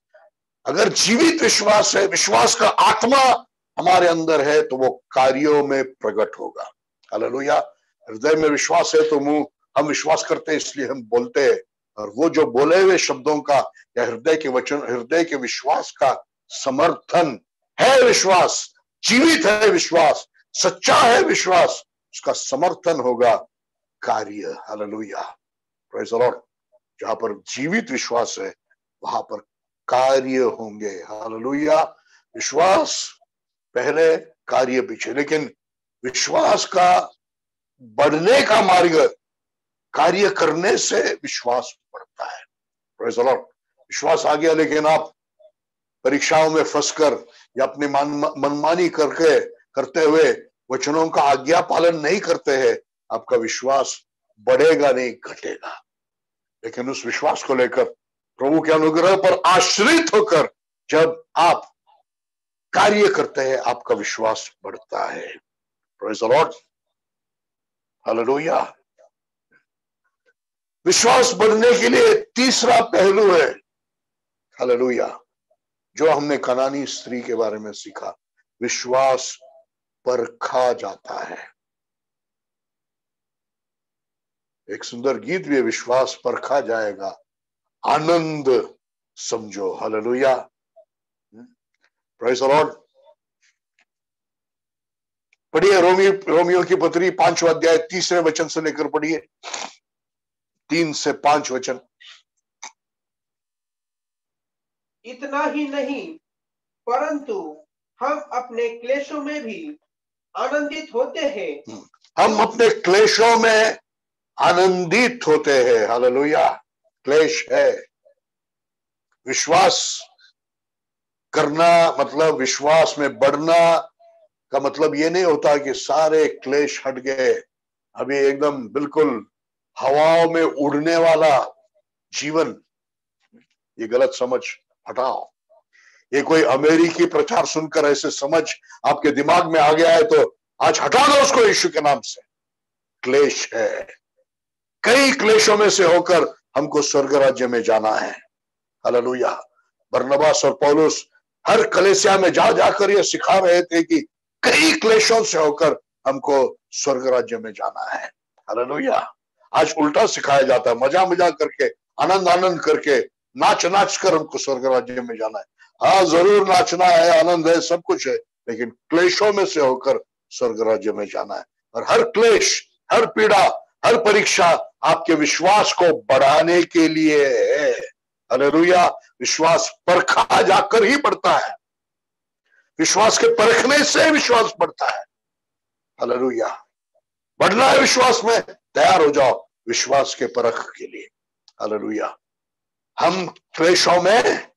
अगर जीवित विश्वास है, विश्वास का आत्मा हमारे अंदर है, तो वो कार्यों में प्रकट होगा। हालेलुया। हृदय में विश्वास है तो मुंह, हम विश्वास करते हैं इसलिए हम बोलते हैं, और वो जो बोले हुए शब्दों का या हृदय के वचन, हृदय के विश्वास का समर्थन है। विश्वास जीवित है, विश्वास सच्चा है, विश्वास उसका समर्थन होगा कार्य। हालेलुया। Praise the Lord. जहां पर जीवित विश्वास है वहां पर कार्य होंगे। हालेलुया। विश्वास पहले, कार्य पीछे, लेकिन विश्वास का बढ़ने का मार्ग कार्य करने से विश्वास बढ़ता है। Praise the Lord. विश्वास आ गया लेकिन आप परीक्षाओं में फंसकर या अपनी मनमानी करते हुए वचनों का आज्ञा पालन नहीं करते हैं, आपका विश्वास बढ़ेगा नहीं, घटेगा। लेकिन उस विश्वास को लेकर प्रभु के अनुग्रह पर आश्रित होकर जब आप कार्य करते हैं, आपका विश्वास बढ़ता है। Praise the Lord. हालेलुया। विश्वास बढ़ने के लिए तीसरा पहलू है, हालेलुया, जो हमने कनानी स्त्री के बारे में सीखा, विश्वास परखा जाता है। एक सुंदर गीत भी है, विश्वास परखा जाएगा, आनंद समझो। हालेलुया। Praise the Lord. पढ़िए रोमियो की पत्री 5वां अध्याय 3 वचन से लेकर पढ़िए 3 से 5 वचन। इतना ही नहीं, परंतु हम अपने क्लेशों में भी आनंदित होते हैं। हम अपने क्लेशों में आनंदित होते हैं। हालेलुया। क्लेश है। विश्वास करना मतलब, विश्वास में बढ़ना का मतलब ये नहीं होता कि सारे क्लेश हट गए, अभी एकदम बिल्कुल हवाओं में उड़ने वाला जीवन। ये गलत समझ हटाओ। ये कोई अमेरिकी प्रचार सुनकर ऐसे समझ आपके दिमाग में आ गया है तो आज हटा दो उसको यीशु के नाम से। क्लेश है, कई क्लेशों में से होकर हमको स्वर्ग राज्य में जाना है। हालेलुया। बरनबास और पौलुस हर कलीसिया में जाकर ये सिखा रहे थे कि कई क्लेशों से होकर हमको स्वर्ग राज्य में जाना है। हालेलुया। आज उल्टा सिखाया जाता है, मजा मजा करके, आनंद आनंद करके, नाच नाच कर हमको स्वर्ग राज्य में जाना है। हाँ, जरूर नाचना है, आनंद है, सब कुछ है, लेकिन क्लेशों में से होकर स्वर्ग राज्य में जाना है। और हर क्लेश, हर पीड़ा, हर परीक्षा आपके विश्वास को बढ़ाने के लिए है। हालेलुया। विश्वास परखा जाकर ही बढ़ता है, विश्वास के परखने से विश्वास बढ़ता है। हालेलुया। बढ़ना है विश्वास में, तैयार हो जाओ विश्वास के परख के लिए। हालेलुया। हम क्लेशों में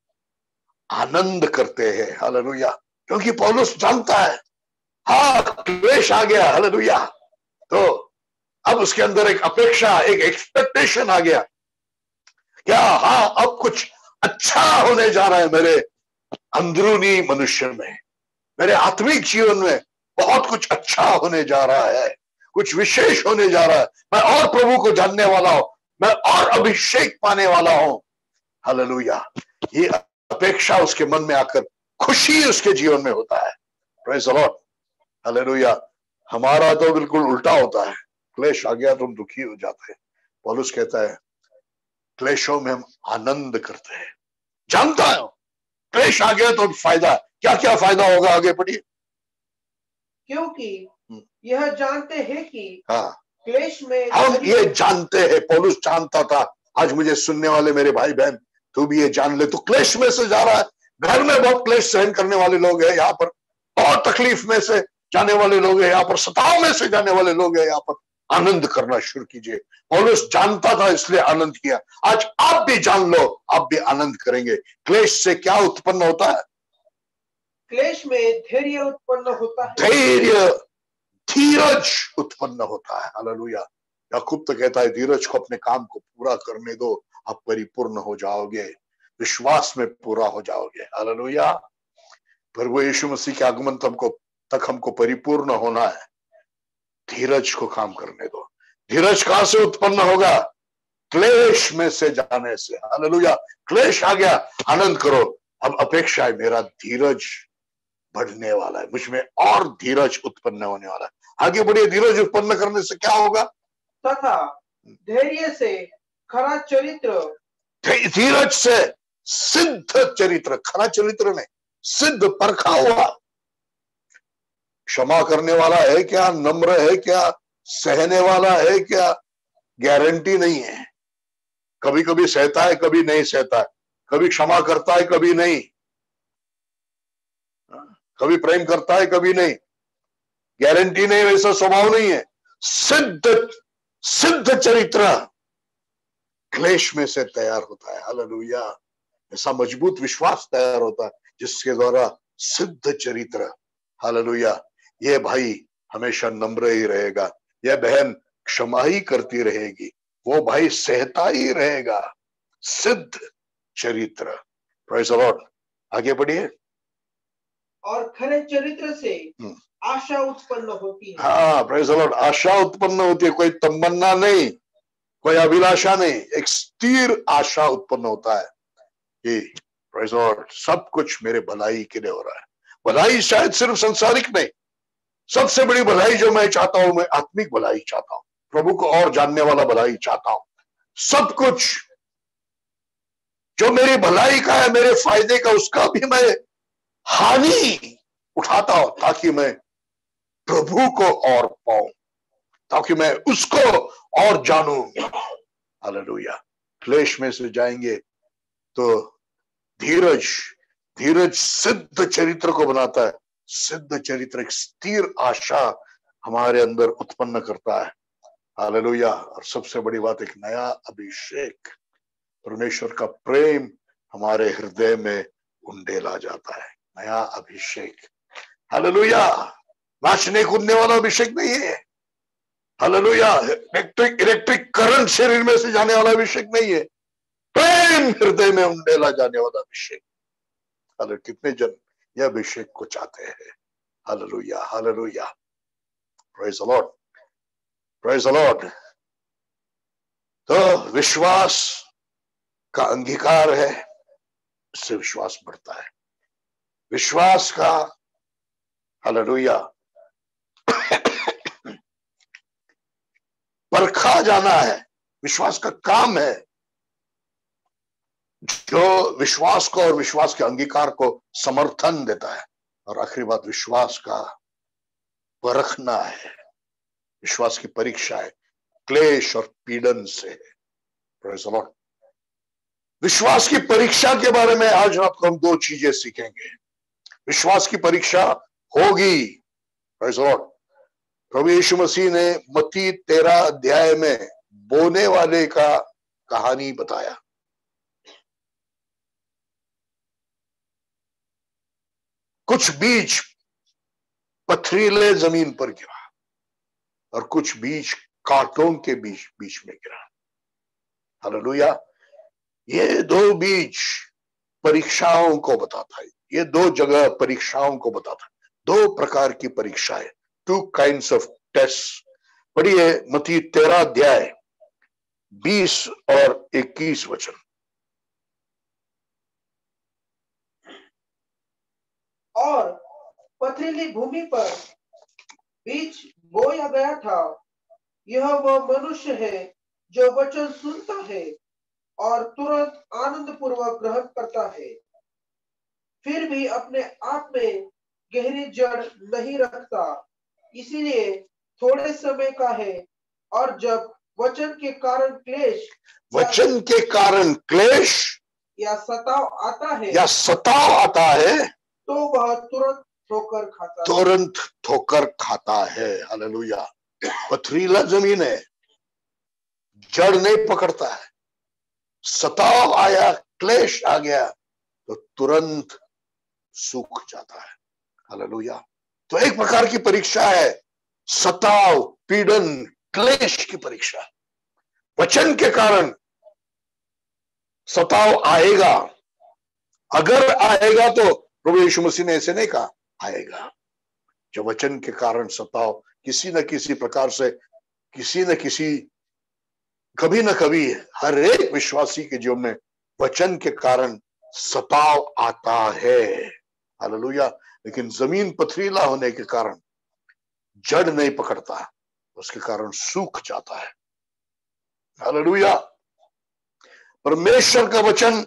आनंद करते हैं। हालेलुया। क्योंकि पौलुस जानता है, हाँ क्लेश आ गया, हालेलुया, तो अब उसके अंदर एक अपेक्षा, एक एक्सपेक्टेशन आ गया, क्या हाँ अब कुछ अच्छा होने जा रहा है मेरे अंदरूनी मनुष्य में, मेरे आत्मिक जीवन में बहुत कुछ अच्छा होने जा रहा है, कुछ विशेष होने जा रहा है, मैं और प्रभु को जानने वाला हूं, मैं और अभिषेक पाने वाला हूं। हालेलुया। ये अपेक्षा उसके मन में आकर खुशी उसके जीवन में होता है। Praise the Lord. हालेलुया। हमारा तो बिल्कुल उल्टा होता है, क्लेश आ गया तो हम दुखी हो जाते हैं। पौलुस कहता है क्लेशों में हम आनंद करते हैं। जानता है क्लेश आ गया तो फायदा, क्या क्या फायदा होगा, आगे पढ़िए। क्योंकि यह जानते हैं कि हाँ, क्लेश में हम ये जानते हैं, पौलुस जानता था। आज मुझे सुनने वाले मेरे भाई बहन, तू भी ये जान ले, तू क्लेश में से जा रहा है, घर में बहुत क्लेश सहन करने वाले लोग हैं, यहाँ पर बहुत तकलीफ में से जाने वाले लोग हैं, यहाँ पर सताव में से जाने वाले लोग हैं, यहाँ पर आनंद करना शुरू कीजिए। पौलुस जानता था इसलिए आनंद किया। आज आप भी जान लो, आप भी आनंद करेंगे। क्लेश से क्या उत्पन्न होता है? क्लेश में धैर्य उत्पन्न होता है, धैर्य, धीरज उत्पन्न होता है। हालेलुया। याकूब तो कहता है धीरज को अपने काम को पूरा करने दो, आप परिपूर्ण हो जाओगे, विश्वास में पूरा हो जाओगे। हालेलुया। प्रभु यीशु मसीह के आगमन तक हमको परिपूर्ण होना है। धीरज को काम करने दो। धीरज कहां से उत्पन्न होगा? क्लेश में से जाने से। हालेलुया। क्लेश आ गया, आनंद करो। अब अपेक्षा है मेरा धीरज बढ़ने वाला है, मुझ में और धीरज उत्पन्न होने वाला है। आगे बढ़िए। धीरज उत्पन्न करने से क्या होगा? तथा धैर्य से खरा चरित्र, धीरज से सिद्ध चरित्र, खरा चरित्र नहीं, सिद्ध परखा हुआ। क्षमा करने वाला है क्या? नम्र है क्या? सहने वाला है क्या? गारंटी नहीं है। कभी कभी सहता है, कभी नहीं सहता है, कभी क्षमा करता है, कभी नहीं, कभी प्रेम करता है, कभी नहीं, गारंटी नहीं, वैसा स्वभाव नहीं है। सिद्ध चरित्र क्लेश में से तैयार होता है। हालेलुया। ऐसा मजबूत विश्वास तैयार होता है जिसके द्वारा सिद्ध चरित्र, हालेलुया, ये भाई हमेशा नम्र ही रहेगा, यह बहन क्षमा ही करती रहेगी, वो भाई सहता ही रहेगा। सिद्ध चरित्र। Praise the Lord. आगे बढ़िए। और खरे चरित्र से आशा उत्पन्न होती है। हाँ, प्रेज़ द लॉर्ड। आशा उत्पन्न होती है, कोई तमन्ना नहीं, कोई अभिलाषा नहीं, एक स्थिर आशा उत्पन्न होता है कि प्रेज़ द लॉर्ड सब कुछ मेरे भलाई के लिए हो रहा है। भलाई शायद सिर्फ संसारिक नहीं, सबसे बड़ी भलाई जो मैं चाहता हूं, मैं आत्मिक भलाई चाहता हूं, प्रभु को और जानने वाला भलाई चाहता हूं। सब कुछ जो मेरी भलाई का है, मेरे फायदे का, उसका भी मैं हानि उठाता हूं ताकि मैं प्रभु को और पाऊं, ताकि मैं उसको और जानूं। हालेलुया। क्लेश में से जाएंगे तो धीरज सिद्ध चरित्र को बनाता है। सिद्ध चरित्र एक स्थिर आशा हमारे अंदर उत्पन्न करता है। हालेलुया। और सबसे बड़ी बात, एक नया अभिषेक, परमेश्वर का प्रेम हमारे हृदय में उंडेला जाता है। नया अभिषेक। हालेलुया। नाचने कूदने वाला अभिषेक नहीं है। हालेलुया। इलेक्ट्रिक करंट शरीर में से जाने वाला अभिषेक नहीं है, प्रेम हृदय में उंडेला जाने वाला अभिषेक। हालेलुया। कितने जन यह अभिषेक को चाहते हैं? Hallelujah. Hallelujah. Praise the Lord. Praise the Lord. तो विश्वास का अंगीकार है, इससे विश्वास बढ़ता है। विश्वास का, हालेलुया, परखा जाना है, विश्वास का काम है जो विश्वास को और विश्वास के अंगीकार को समर्थन देता है। और आखिरी बात, विश्वास का परखना है, विश्वास की परीक्षा है, क्लेश और पीड़न से। Praise the Lord. विश्वास की परीक्षा के बारे में आज रात को हम दो चीजें सीखेंगे। विश्वास की परीक्षा होगी। Praise the Lord. प्रभु यीशु मसीह ने मत्ती 13 अध्याय में बोने वाले का कहानी बताया। कुछ बीज पथरीले जमीन पर गिरा और कुछ बीज कांटों के बीच में गिरा। हालेलुया। ये दो बीज परीक्षाओं को बताता है, ये दो जगह परीक्षाओं को बताता है, दो प्रकार की परीक्षाएं, टू काइंड्स ऑफ टेस्ट। पढ़िए मत्ती 13 अध्याय 20 और 21 वचन। और पथरीली भूमि पर बीज बोया गया था, यह वह मनुष्य है जो वचन सुनता है और तुरंत आनंद पूर्वक ग्रहण करता है, फिर भी अपने आप में गहरी जड़ नहीं रखता, इसीलिए थोड़े समय का है, और जब वचन के कारण क्लेश या सताव आता है तो वह तुरंत ठोकर खाता है। हालेलुया। पथरीला जमीन है, जड़ नहीं पकड़ता है, सताव आया, क्लेश आ गया तो तुरंत सूख जाता है। हालेलुया। तो एक प्रकार की परीक्षा है सताव, पीड़न, क्लेश की परीक्षा। वचन के कारण सताव आएगा, अगर आएगा तो प्रभु यीशु मसीह ने ऐसे नहीं कहा, आएगा। जो वचन के कारण सताव किसी न किसी प्रकार से, कभी न कभी हर एक विश्वासी के जीवन में वचन के कारण सताव आता है। हालेलुया। लेकिन जमीन पथरीला होने के कारण जड़ नहीं पकड़ता, उसके कारण सूख जाता है। हालेलुया। परमेश्वर का वचन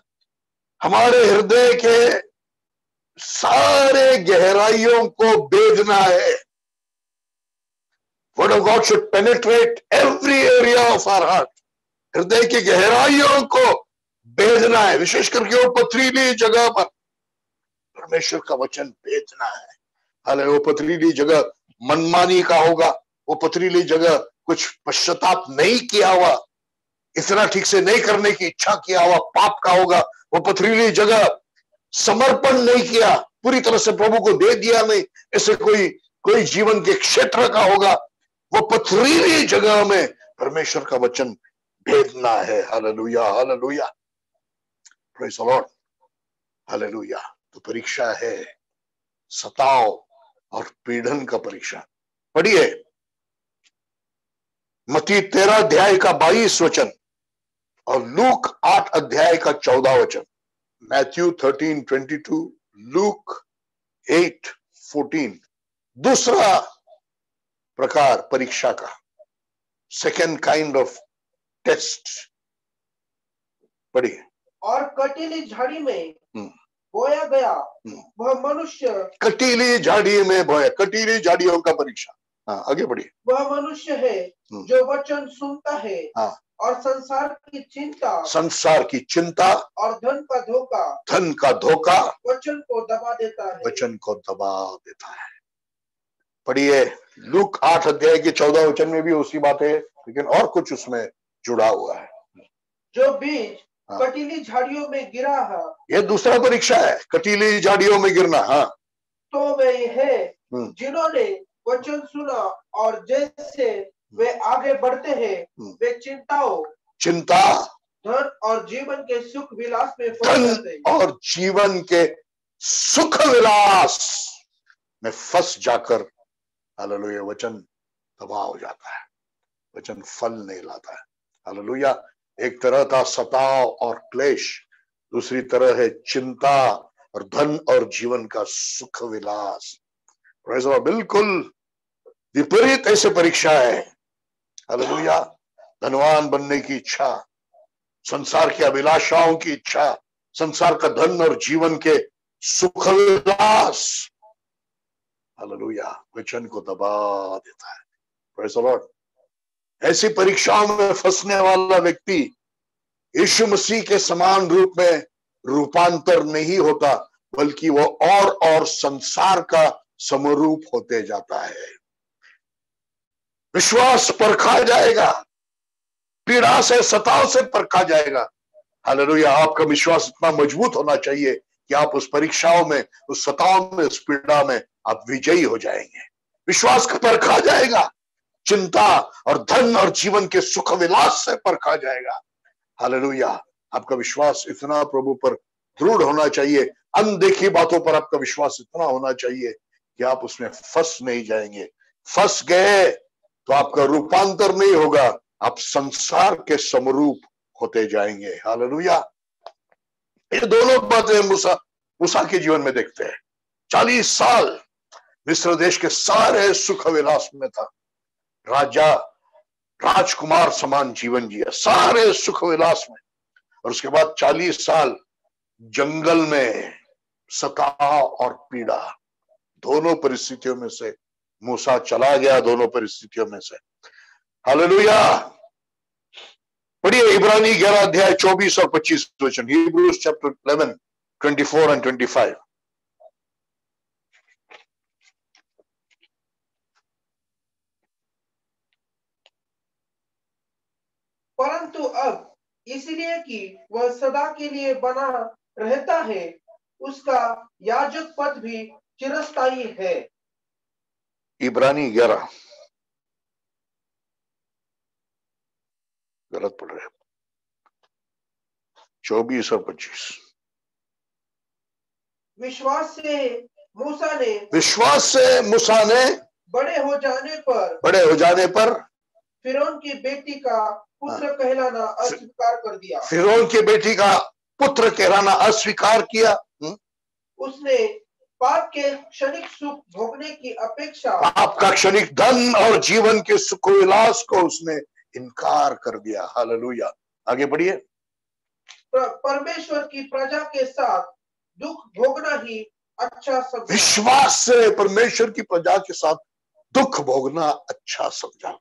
हमारे हृदय के सारे गहराइयों को भेदना है। Word of God should penetrate every area of our heart. हृदय की गहराइयों को भेदना है, विशेष करके वो पथरीली जगह पर परमेश्वर का वचन भेदना है। हालांकि वो पथरीली जगह मनमानी का होगा, वो पथरीली जगह कुछ पश्चाताप नहीं किया हुआ, इतना ठीक से नहीं करने की इच्छा किया हुआ पाप का होगा। वो पथरीली जगह समर्पण नहीं किया, पूरी तरह से प्रभु को दे दिया नहीं, ऐसे कोई जीवन के क्षेत्र का होगा। वो पथरीली जगह में परमेश्वर का वचन भेदना है। Hallelujah, hallelujah, praise the Lord, hallelujah. तो परीक्षा है सताव और पीड़न का परीक्षा। पढ़िए मत्ती 13 अध्याय का 22 वचन और लूक 8 अध्याय का 14 वचन। Matthew 13:22, look 8:14। दूसरा प्रकार परीक्षा का, सेकेंड काइंड ऑफ टेस्ट। पढ़िए। और कटीली झाड़ी में बोया गया वह मनुष्य, कटीली झाड़ी में बोया, कटीली झाड़ियों का परीक्षा। हाँ, आगे बढ़िए। वह मनुष्य है जो वचन सुनता है और संसार की चिंता और धन का धोखा वचन को दबा देता है। पढ़िए लूक 8 अध्याय के 14 वचन में भी उसी बात है, लेकिन और कुछ उसमें जुड़ा हुआ है। जो बीज कटीली झाड़ियों में गिरा है, ये दूसरा परीक्षा है, कटीली झाड़ियों में गिरना। हाँ, तो वे है जिन्होंने वचन सुना और जैसे वे आगे बढ़ते हैं वे चिंता, धन और जीवन के सुख विलास में फंस जाकर हालेलुया वचन तबाह हो जाता है, वचन फल नहीं लाता है। हालेलुया। एक तरह था सताव और क्लेश, दूसरी तरह है चिंता और धन और जीवन का सुख विलास। बिल्कुल विपरीत ऐसे परीक्षा है। हालेलुया। धनवान बनने की इच्छा, संसार की अभिलाषाओं की इच्छा, संसार का धन और जीवन के सुख विलास, हालेलुया, वचन को दबा देता है। Praise the Lord. ऐसी परीक्षाओं में फंसने वाला व्यक्ति यीशु मसीह के समान रूप में रूपांतर नहीं होता, बल्कि वो और संसार का समरूप होते जाता है। विश्वास परखा जाएगा, पीड़ा से, सताव से परखा जाएगा। हालेलुया। आपका विश्वास इतना मजबूत होना चाहिए कि आप उस परीक्षाओं में, उस सताव में, उस पीड़ा में आप विजयी हो जाएंगे। विश्वास का परखा जाएगा, चिंता और धन और जीवन के सुख विलास से परखा जाएगा। हालेलुया। आपका विश्वास इतना प्रभु पर दृढ़ होना चाहिए, अनदेखी बातों पर आपका विश्वास इतना होना चाहिए कि आप उसमें फंस नहीं जाएंगे। फंस गए तो आपका रूपांतर नहीं होगा, आप संसार के समरूप होते जाएंगे। हालेलुया। ये दोनों बातें मूसा के जीवन में देखते हैं। 40 साल मिस्र देश के सारे सुख विलास में था, राजा राजकुमार समान जीवन जिया, सारे सुख विलास में, और उसके बाद 40 साल जंगल में सताव और पीड़ा। दोनों परिस्थितियों में से मूसा चला गया, दोनों परिस्थितियों में से। हालेलुया। पढ़िए इब्रानी 11 अध्याय 24 और 25 वचन, हिब्रूज चैप्टर 11 24 एंड 25। परंतु अब इसलिए कि वह सदा के लिए बना रहता है, उसका याजक पद भी चिरस्थायी है। इब्रानी 11, गलत पढ़ रहे, 24 और 25। विश्वास से मूसा ने बड़े हो जाने पर फिरौन की बेटी का पुत्र कहलाना अस्वीकार कर दिया। फिरौन की बेटी का पुत्र कहलाना अस्वीकार किया। उसने पाप के क्षणिक सुख भोगने की अपेक्षा, पाप का क्षणिक धन और जीवन के सुख विलास को उसने इनकार कर दिया। हालेलुया। आगे बढ़िए। परमेश्वर की प्रजा के साथ दुख भोगना ही अच्छा समझा। विश्वास से परमेश्वर की प्रजा के साथ दुख भोगना अच्छा समझा।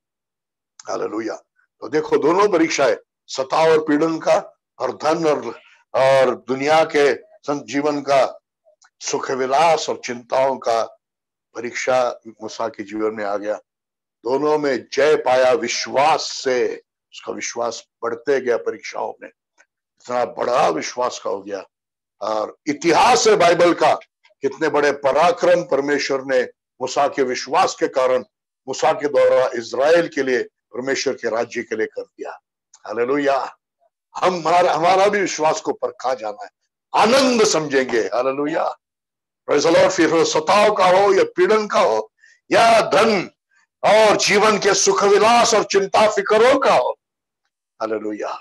हालेलुया। तो देखो, दोनों परीक्षाएं, सताव और पीड़न का, और धन और दुनिया के जीवन का सुख विलास और चिंताओं का परीक्षा मूसा के जीवन में आ गया। दोनों में जय पाया विश्वास से। उसका विश्वास बढ़ते गया परीक्षाओं में, इतना बड़ा विश्वास का हो गया। और इतिहास है बाइबल का, कितने बड़े पराक्रम परमेश्वर ने मूसा के विश्वास के कारण, मूसा के द्वारा इजराइल के लिए, परमेश्वर के राज्य के लिए कर दिया। हालेलुया। हमारा भी विश्वास को परखा जाना है, आनंद समझेंगे। हालेलुया। Praise the Lord. फिर सताव का हो या पीड़न का हो, या धन और जीवन के सुख विलास और चिंता फिक्रों का हो, हालेलुया,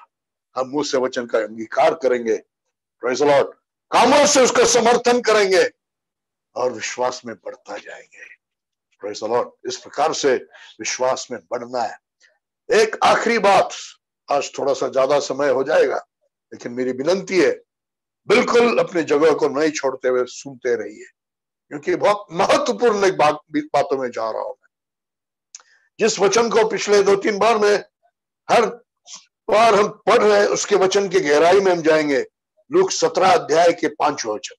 हम मुंह से वचन का अंगीकार करेंगे। Praise the Lord. कामों से उसका समर्थन करेंगे और विश्वास में बढ़ता जाएंगे। Praise the Lord. इस प्रकार से विश्वास में बढ़ना है। एक आखिरी बात, आज थोड़ा सा ज्यादा समय हो जाएगा, लेकिन मेरी विनती है, बिल्कुल अपने जगह को नहीं छोड़ते हुए सुनते रहिए, क्योंकि बहुत महत्वपूर्ण एक बातों में जा रहा हूं। जिस वचन को पिछले 2-3 बार में हर बार हम पढ़ रहे हैं, उसके वचन की गहराई में हम जाएंगे। लूक 17 अध्याय के 5 वचन।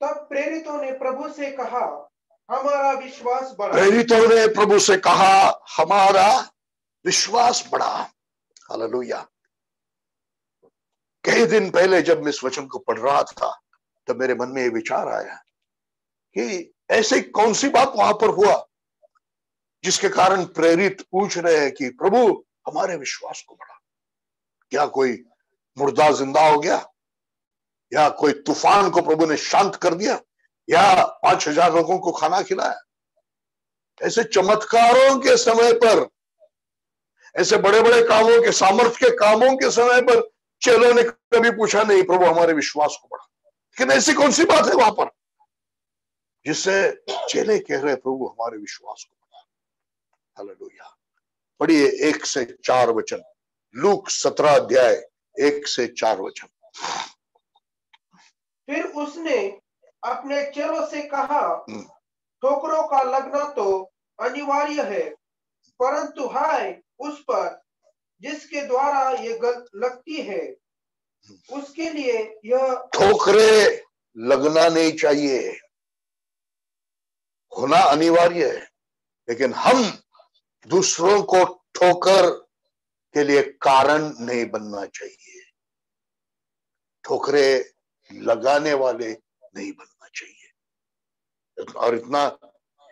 तब प्रेरितों ने प्रभु से कहा, हमारा विश्वास बढ़ा। प्रेरितों ने प्रभु से कहा, हमारा विश्वास बढ़ा। हालेलुया। कई दिन पहले जब मैं इस वचन को पढ़ रहा था, तब मेरे मन में ये विचार आया कि ऐसी कौन सी बात वहां पर हुआ जिसके कारण प्रेरित पूछ रहे हैं कि प्रभु हमारे विश्वास को बढ़ा। क्या कोई मुर्दा जिंदा हो गया, या कोई तूफान को प्रभु ने शांत कर दिया, या 5000 लोगों को खाना खिलाया? ऐसे चमत्कारों के समय पर, ऐसे बड़े बड़े कामों के, सामर्थ्य के कामों के समय पर चेलों ने कभी पूछा नहीं प्रभु हमारे विश्वास को बढ़ा। लेकिन ऐसी कौन सी बात है वहां पर जिससे चेले कह रहे प्रभु हमारे विश्वास को बढ़ा। हालेलुया। पढ़िए 1 से 4 वचन, लूक 17 अध्याय 1 से 4 वचन। फिर उसने अपने चेलों से कहा, ठोकरों का लगना तो अनिवार्य है, परंतु हाय उस पर जिसके द्वारा ये लगती है। उसके लिए यह ठोकरें लगना नहीं चाहिए, होना अनिवार्य है, लेकिन हम दूसरों को ठोकर के लिए कारण नहीं बनना चाहिए, ठोकरें लगाने वाले नहीं बनना चाहिए। और इतना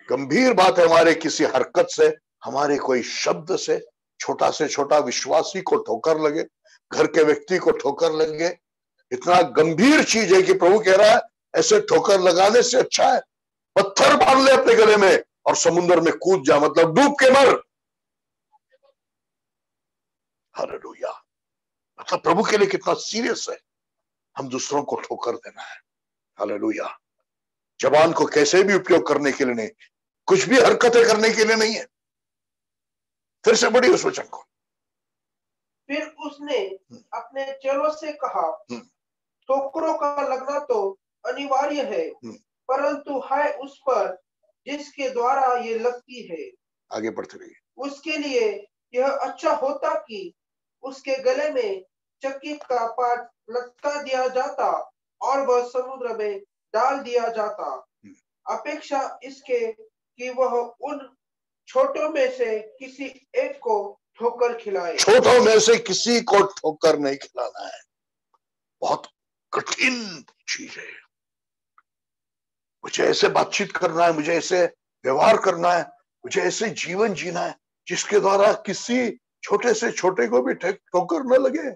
गंभीर बात है, हमारे किसी हरकत से, हमारे कोई शब्द से छोटा से छोटा विश्वासी को ठोकर लगे, घर के व्यक्ति को ठोकर लगे, इतना गंभीर चीज है कि प्रभु कह रहा है ऐसे ठोकर लगाने से अच्छा है पत्थर बांध ले अपने गले में और समुद्र में कूद जा, मतलब डूब के मर। हालेलुया। मतलब प्रभु के लिए कितना सीरियस है, हम दूसरों को ठोकर देना है। हालेलुया। जबान को कैसे भी उपयोग करने के लिए नहीं, कुछ भी हरकतें करने के लिए नहीं है। फिर से बड़ी उस वचन को। फिर उसने अपने चेलों से कहा, ठोकरों का लगना तो अनिवार्य है, परंतु हाय उस पर जिसके द्वारा ये लगती है। आगे बढ़ते रहिए। उसके लिए यह अच्छा होता कि उसके गले में चक्की का पाट लटका दिया जाता और वह समुद्र में डाल दिया जाता, अपेक्षा इसके कि वह उन छोटों में से किसी एक को ठोकर खिलाए। छोटों में से किसी को ठोकर नहीं खिलाना है, बहुत कठिन चीज है। मुझे ऐसे बातचीत करना है, मुझे ऐसे व्यवहार करना है, मुझे ऐसे जीवन जीना है जिसके द्वारा किसी छोटे से छोटे को भी ठोकर न लगे।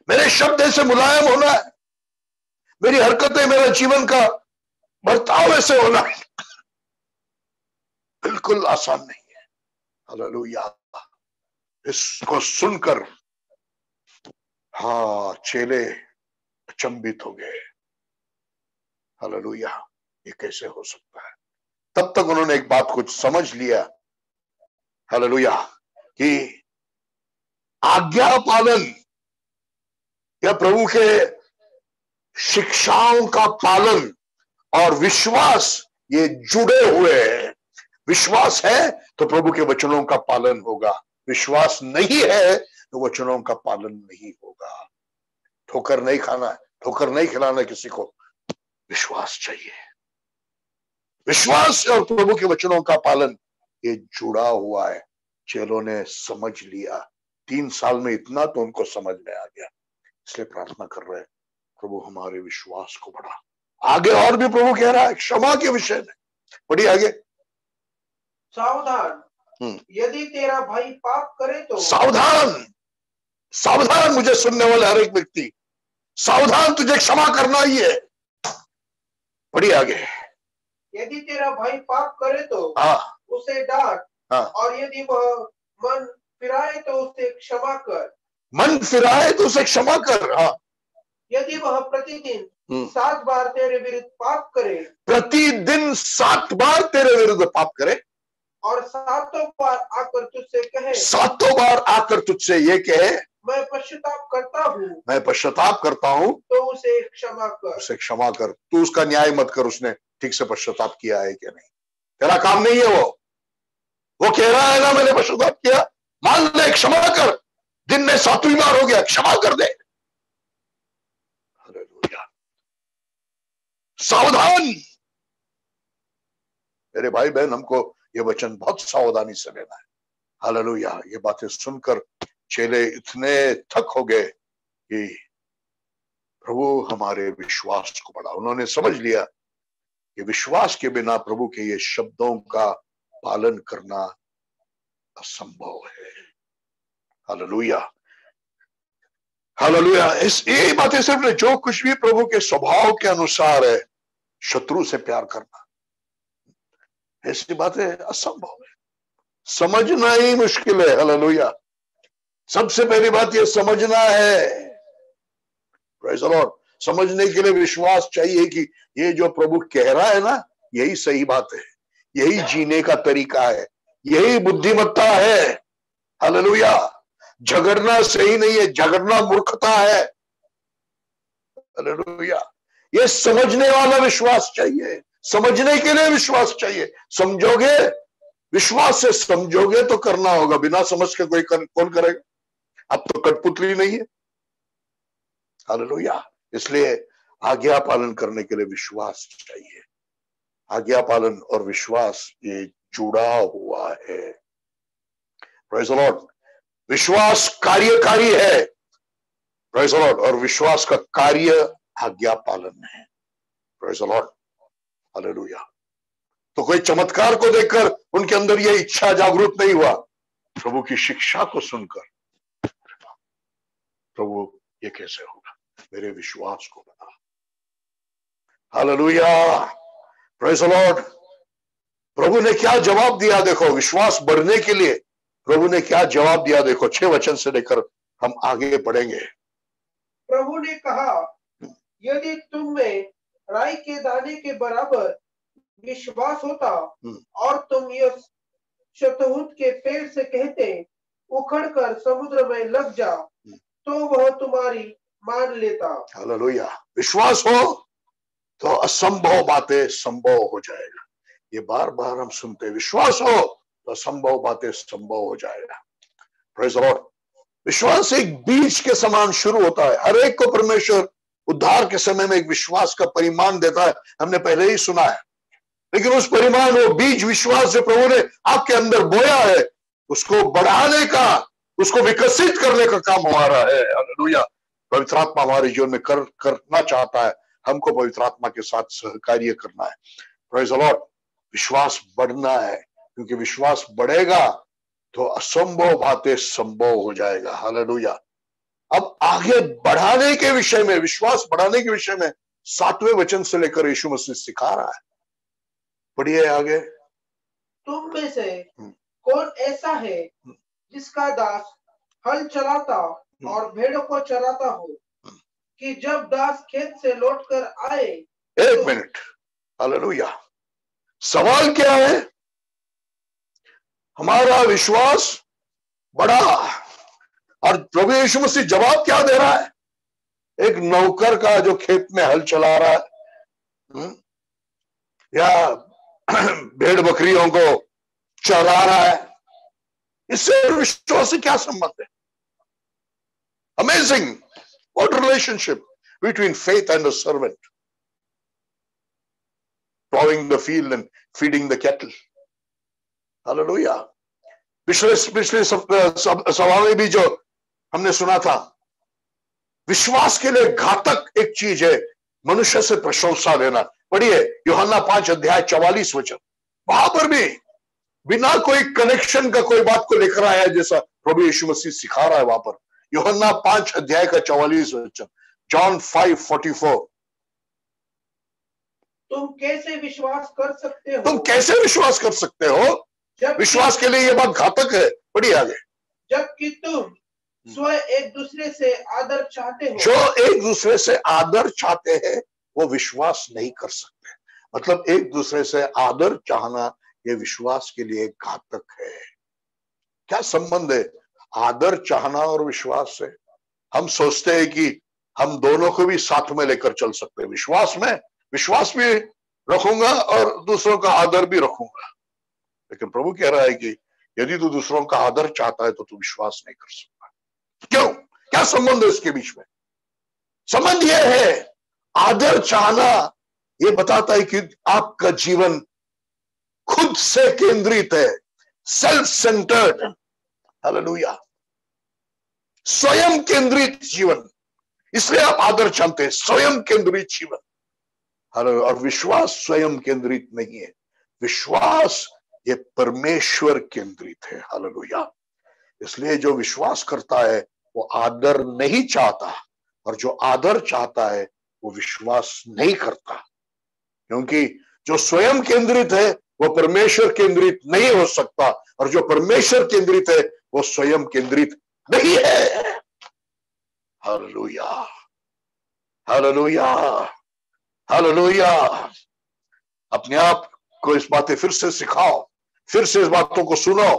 मेरे शब्द ऐसे मुलायम होना है, मेरी हरकतें, मेरा जीवन का बर्ताव ऐसे होना है, बिल्कुल आसान नहीं है। हालेलुया। इसको सुनकर हाँ चेले अचंभित हो गए। हालेलुया, ये कैसे हो सकता है? तब तक उन्होंने एक बात कुछ समझ लिया, हालेलुया, कि आज्ञा पालन या प्रभु के शिक्षाओं का पालन और विश्वास ये जुड़े हुए हैं। विश्वास है तो प्रभु के वचनों का पालन होगा, विश्वास नहीं है तो वचनों का पालन नहीं होगा। ठोकर नहीं खाना है, ठोकर नहीं खिलाना किसी को, विश्वास चाहिए। विश्वास और प्रभु के वचनों का पालन ये जुड़ा हुआ है। चेलों ने समझ लिया, 3 साल में इतना तो उनको समझ में आ गया, इसलिए प्रार्थना कर रहे हैं प्रभु हमारे विश्वास को बढ़ा। आगे और भी प्रभु कह रहा है क्षमा के विषय में, बढ़िए आगे। सावधान, यदि तेरा भाई पाप करे तो। सावधान, सावधान मुझे सुनने वाले हर एक व्यक्ति, सावधान, तुझे क्षमा करना ही है। बढ़िए आगे। यदि तेरा भाई पाप करे तो उसे डांट, और यदि वह मन फिराए तो उसे क्षमा कर। मन फिराए तो उसे क्षमा कर। यदि वह प्रतिदिन 7 बार तेरे विरुद्ध पाप करे, प्रतिदिन 7 बार तेरे विरुद्ध पाप करे, और 7 बार आकर तुझसे कहे, 7 बार आकर तुझसे ये कहे मैं पश्चाताप करता हूँ, मैं पश्चाताप करता हूँ, तो उसे क्षमा कर। उसे क्षमा कर। तू उसका न्याय मत कर उसने ठीक से पश्चाताप किया है क्या नहीं, तेरा काम नहीं है। वो कह रहा है ना मैंने पश्चाताप किया, मान ले, क्षमा कर। दिन में 7वीं बार हो गया, क्षमा कर दे। हालेलुया। सावधान मेरे भाई बहन, हमको ये वचन बहुत सावधानी से लेना है। हालेलुया। ये बातें सुनकर चेले इतने थक हो गए कि प्रभु हमारे विश्वास को बढ़ा। उन्होंने समझ लिया कि विश्वास के बिना प्रभु के ये शब्दों का पालन करना असंभव है। Hallelujah, hallelujah. ये बातें सिर्फ जो कुछ भी प्रभु के स्वभाव के अनुसार है, शत्रु से प्यार करना, ऐसी बातें असंभव है, समझना ही मुश्किल है। हालेलुया। सबसे पहली बात यह समझना है। Praise the Lord. समझने के लिए विश्वास चाहिए कि ये जो प्रभु कह रहा है ना, यही सही बात है, यही जीने का तरीका है, यही बुद्धिमत्ता है। हालेलुया। झगड़ना सही नहीं है, झगड़ना मूर्खता है। हालेलुया। ये समझने वाला विश्वास चाहिए, समझने के लिए विश्वास चाहिए। समझोगे, विश्वास से समझोगे तो करना होगा, बिना समझ के कौन करेगा? अब तो कठपुतली नहीं है। हालेलुया। इसलिए आज्ञा पालन करने के लिए विश्वास चाहिए। आज्ञा पालन और विश्वास ये जुड़ा हुआ है। Praise the Lord. विश्वास कार्यकारी है, प्रेज़ द लॉर्ड, और विश्वास का कार्य आज्ञा पालन है। Praise the Lord. हालेलुया। तो कोई चमत्कार को देखकर उनके अंदर यह इच्छा जागृत नहीं हुआ, प्रभु की शिक्षा को सुनकर, प्रभु ये कैसे होगा, मेरे विश्वास को बता। हालेलुया। Praise the Lord. प्रभु ने क्या जवाब दिया देखो, विश्वास बढ़ने के लिए प्रभु ने क्या जवाब दिया देखो। 6 वचन से लेकर हम आगे बढ़ेंगे। प्रभु ने कहा, यदि तुम में राई के दाने के बराबर विश्वास होता और तुम यह शतहूत के पेड़ से कहते उखड़कर समुद्र में लग जा, तो वह तुम्हारी मान लेता। हालेलुया। विश्वास हो तो असंभव बातें संभव हो जाएगा। ये बार बार हम सुनते हैं, विश्वास हो तो असंभव बातें संभव हो जाएगा। Praise the Lord. विश्वास एक बीज के समान शुरू होता है। हर एक को परमेश्वर उद्धार के समय में एक विश्वास का परिमाण देता है, हमने पहले ही सुना है। लेकिन उस परिमाण, वो बीज विश्वास जो प्रभु ने आपके अंदर बोया है, उसको बढ़ाने का, उसको विकसित करने का काम हमारा है। हालेलुया। पवित्र आत्मा हमारे जीवन में करना चाहता है, हमको पवित्र आत्मा के साथ सहकार्य करना है। Praise the Lord. विश्वास बढ़ना है, क्योंकि विश्वास बढ़ेगा तो असंभव बातें संभव हो जाएगा। हालेलुया। अब आगे बढ़ाने के विषय में, विश्वास बढ़ाने के विषय में 7वें वचन से लेकर यीशु मसीह सिखा रहा है। पढ़िए आगे। तुम में से कौन ऐसा है जिसका दास हल चलाता और भेड़ों को चराता हो, कि जब दास खेत से लौटकर आए। एक मिनट। हालेलुया। सवाल क्या है? हमारा विश्वास बढ़ा, और प्रभु यीशु मसीह जवाब क्या दे रहा है? एक नौकर का जो खेत में हल चला रहा है, या भेड़ बकरियों को चरा रहा है, इससे विश्वास से क्या संबंध है? Amazing, what relationship between faith and a servant plowing the field and feeding the cattle. Hallelujah. पिछले सवाल में भी जो हमने सुना था, विश्वास के लिए घातक एक चीज है मनुष्य से प्रशंसा लेना। पढ़िए यूहन्ना 5:44 वचन। वहां पर भी बिना कोई कनेक्शन का कोई बात को लेकर आया, जैसा प्रभु यीशु मसीह सिखा रहा है वहां पर। यूहन्ना 5:44 वचन, जॉन 5:44। तुम कैसे विश्वास कर सकते हो? तुम कैसे विश्वास कर सकते हो? विश्वास के लिए यह बात घातक है। बढ़िए आगे। जबकि तुम स्वयं एक दूसरे से आदर चाहते हो। जो एक दूसरे से आदर चाहते हैं वो विश्वास नहीं कर सकते। मतलब एक दूसरे से आदर चाहना ये विश्वास के लिए घातक है। क्या संबंध है आदर चाहना और विश्वास से? हम सोचते हैं कि हम दोनों को भी साथ में लेकर चल सकते हैं। विश्वास में विश्वास भी रखूंगा और दूसरों का आदर भी रखूंगा। लेकिन प्रभु कह रहा है कि यदि तू दूसरों का आदर चाहता है तो तू विश्वास नहीं कर सकता। क्यों? क्या संबंध है इसके बीच में? संबंध यह है, आदर चाहना यह बताता है कि आपका जीवन खुद से केंद्रित है, सेल्फ सेंटर्ड। हालेलुया। स्वयं केंद्रित जीवन, इसलिए आप आदर चाहते हैं, स्वयं केंद्रित जीवन। और विश्वास स्वयं केंद्रित नहीं है। विश्वास ये परमेश्वर केंद्रित है। हालेलुया। इसलिए जो विश्वास करता है वो आदर नहीं चाहता, और जो आदर चाहता है वो विश्वास नहीं करता। क्योंकि जो स्वयं केंद्रित है वो परमेश्वर केंद्रित नहीं हो सकता, और जो परमेश्वर केंद्रित है वो स्वयं केंद्रित नहीं है। Hallelujah, hallelujah, hallelujah. अपने आप को इस बातें फिर से सिखाओ, फिर से इस बातों को सुनो।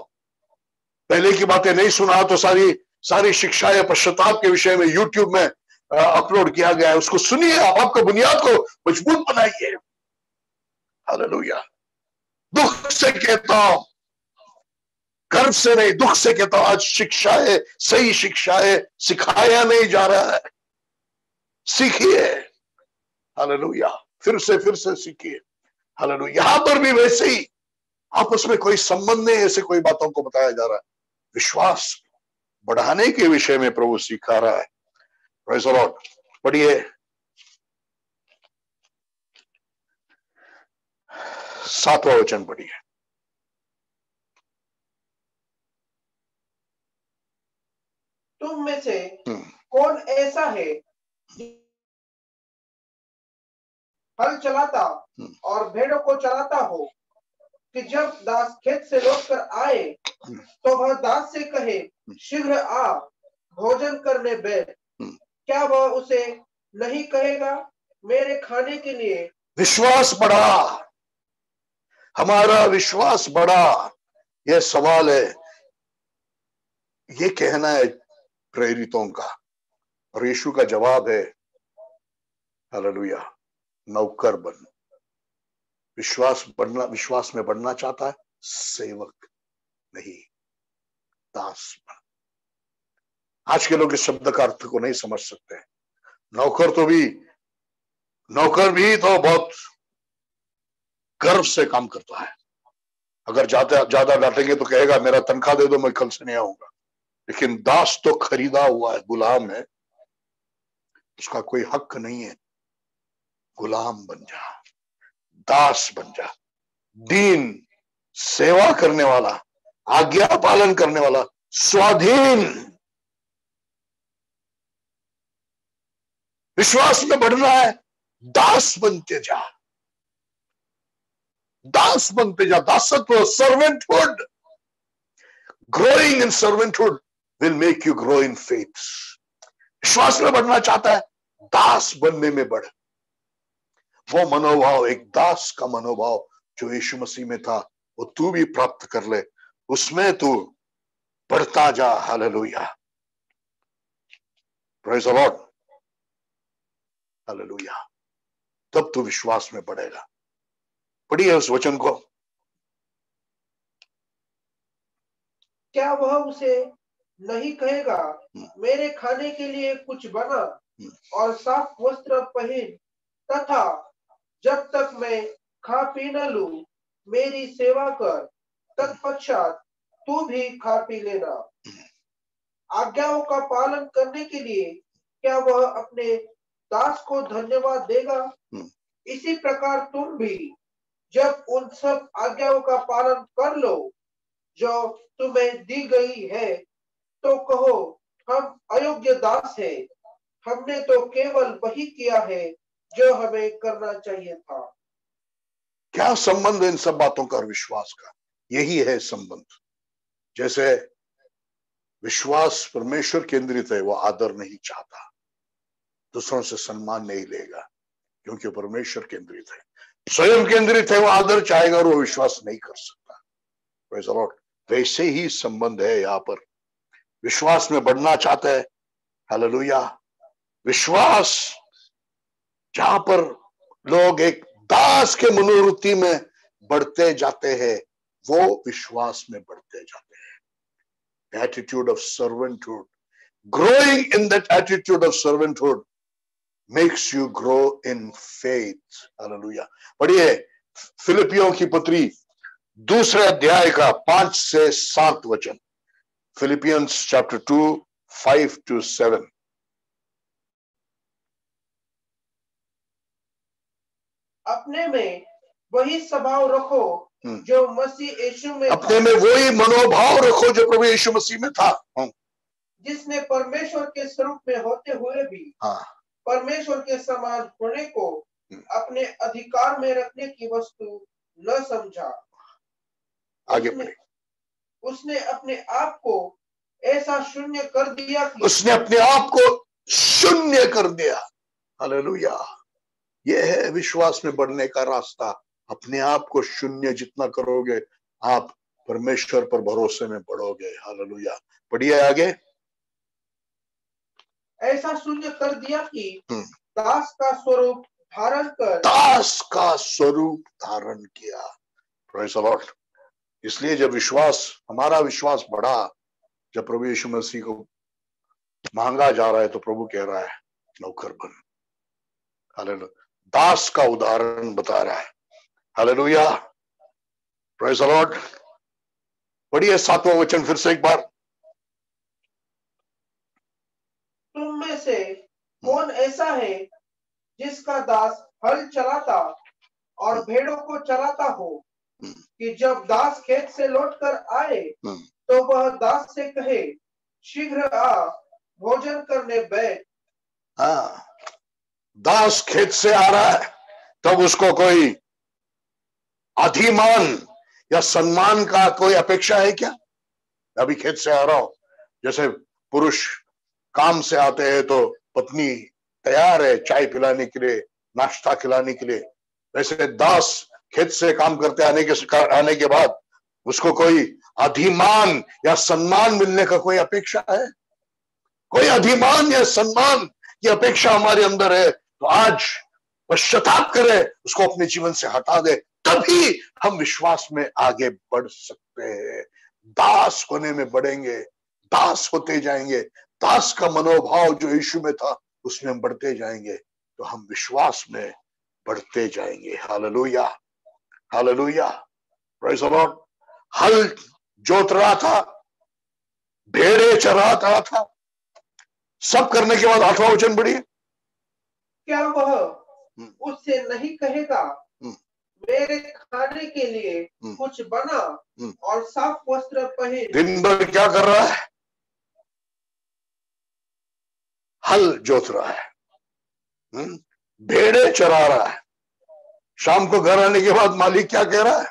पहले की बातें नहीं सुना तो सारी शिक्षाएं पश्चाताप के विषय में यूट्यूब में अपलोड किया गया है, उसको सुनिए, आपको बुनियाद को मजबूत बनाइए। हालेलुया। दुख से कहता हूं, गर्व से नहीं, दुख से कहता हूं, आज शिक्षाएं, सही शिक्षाएं सिखाया नहीं जा रहा है। सीखिए, हालेलुया, फिर से सीखिए। हालेलुया। यहां पर भी वैसे ही आपस में कोई संबंध नहीं, ऐसे कोई बातों को बताया जा रहा है। विश्वास बढ़ाने के विषय में प्रभु सिखा रहा है। Praise the Lord. पढ़िए 7वां वचन पढ़िए। तुम में से कौन ऐसा है हल चलाता और भेड़ों को चलाता हो कि जब दास खेत से लौटकर आए तो वह दास से कहे, शीघ्र आ, भोजन करने बैठ। क्या वह उसे नहीं कहेगा, मेरे खाने के लिए? विश्वास बढ़ा, हमारा विश्वास बढ़ा, यह सवाल है, ये कहना है प्रेरितों का, और यीशु का जवाब है, हालेलुया, नौकर बन। विश्वास में बढ़ना चाहता है, सेवक नहीं, दास बन। आज के लोग इस शब्द का अर्थ को नहीं समझ सकते। नौकर भी तो बहुत गर्व से काम करता है। अगर ज्यादा डांटेंगे तो कहेगा मेरा तनख्वाह दे दो, मैं कल से नहीं आऊंगा। लेकिन दास तो खरीदा हुआ है, गुलाम है, उसका कोई हक नहीं है। गुलाम बन जा, दास बन जा, दीन, सेवा करने वाला, आज्ञा पालन करने वाला, स्वाधीन। विश्वास में बढ़ना है, दास बनते जा, दास बनते जा। दासत्व, servanthood, growing in servanthood will make you grow in faith. विश्वास में बढ़ना चाहता है, दास बनने में बढ़। वो मनोभाव, एक दास का मनोभाव जो यीशु मसीह में था, वो तू भी प्राप्त कर ले, उसमें तू बढ़ता जा। Hallelujah, praise the Lord, hallelujah. तब तू विश्वास में बढ़ेगा। पढ़िए उस वचन को। क्या वह उसे नहीं कहेगा, मेरे खाने के लिए कुछ बना और साफ वस्त्र पहन, तथा जब तक मैं खा पी न लूं मेरी सेवा कर, तत्पश्चात तू भी खा पी लेना। आज्ञाओं का पालन करने के लिए क्या वह अपने दास को धन्यवाद देगा? इसी प्रकार तुम भी जब उन सब आज्ञाओं का पालन कर लो जो तुम्हें दी गई है, तो कहो, हम अयोग्य दास हैं, हमने तो केवल वही किया है जो हमें करना चाहिए था। क्या संबंध है इन सब बातों का और विश्वास का? यही है संबंध। जैसे विश्वास परमेश्वर केंद्रित है, वो आदर नहीं चाहता, दूसरों से सम्मान नहीं लेगा, क्योंकि परमेश्वर केंद्रित है। स्वयं केंद्रित है, वो आदर चाहेगा और वो विश्वास नहीं कर सकता। Praise the Lord. वैसे ही संबंध है यहाँ पर। विश्वास में बढ़ना चाहता है, हालेलुया। विश्वास जहां पर लोग एक दास के मनोवृत्ति में बढ़ते जाते हैं, वो विश्वास में बढ़ते जाते हैं। Attitude of servanthood, growing in that attitude of servanthood makes you grow in faith. Hallelujah. पढ़िए फिलिपियों की पत्री 2 अध्याय का 5 से 7 वचन। Philippians chapter 2, 5 to 7। अपने में वही स्वभाव रखो जो मसीह यीशु में अपने में वही मनोभाव रखो जो प्रभु यीशु मसीह में था, जिसने परमेश्वर के स्वरूप में होते हुए भी परमेश्वर के समान होने को अपने अधिकार में रखने की वस्तु न समझा, आगे बढ़े। उसने अपने आप को ऐसा शून्य कर दिया कि उसने अपने आप को शून्य कर दिया। हालेलुया। यह है विश्वास में बढ़ने का रास्ता। अपने आप को शून्य जितना करोगे, आप परमेश्वर पर भरोसे में बढ़ोगे। हालेलुया। पढ़िए आगे। ऐसा शून्य कर दिया कि दास का स्वरूप धारण कर, दास का स्वरूप धारण किया। Praise the Lord. इसलिए जब हमारा विश्वास बढ़ा, जब प्रभु यीशु मसीह को मांगा जा रहा है, तो प्रभु कह रहा है नौकर बन। हालेलुया। दास का उदाहरण बता रहा है। हालेलुया। Praise the Lord. पढ़िए 7वां वचन फिर से एक बार। तुम में से कौन ऐसा है जिसका दास हल चलाता और भेड़ों को चलाता हो, कि जब दास खेत से लौटकर आए तो वह दास से कहे, शीघ्र आ, भोजन करने बैठ। हाँ, दास खेत से आ रहा है, तब उसको कोई अधिमान या सम्मान का कोई अपेक्षा है क्या? अभी खेत से आ रहा हूं, जैसे पुरुष काम से आते हैं तो पत्नी तैयार है चाय पिलाने के लिए, नाश्ता खिलाने के लिए, वैसे दास खेत से काम करते आने के बाद उसको कोई अधिमान या सम्मान मिलने का कोई अपेक्षा है? कोई अधिमान या सम्मान की अपेक्षा हमारे अंदर है तो आज पश्चाताप करे, उसको अपने जीवन से हटा दे, तभी हम विश्वास में आगे बढ़ सकते हैं। दास होने में बढ़ेंगे, दास होते जाएंगे। दास का मनोभाव जो यीशु में था उसमें हम बढ़ते जाएंगे तो हम विश्वास में बढ़ते जाएंगे। Hallelujah, hallelujah, praise the Lord. हल जोत रहा था, भेड़े चरा रहा था, सब करने के बाद 8वां वचन बढ़िए। क्या वह उससे नहीं कहेगा, मेरे खाने के लिए कुछ बना और साफ वस्त्र पहन? दिन भर क्या कर रहा है? हल जोत रहा है, भेड़े चरा रहा है। शाम को घर आने के बाद मालिक क्या कह रहा है?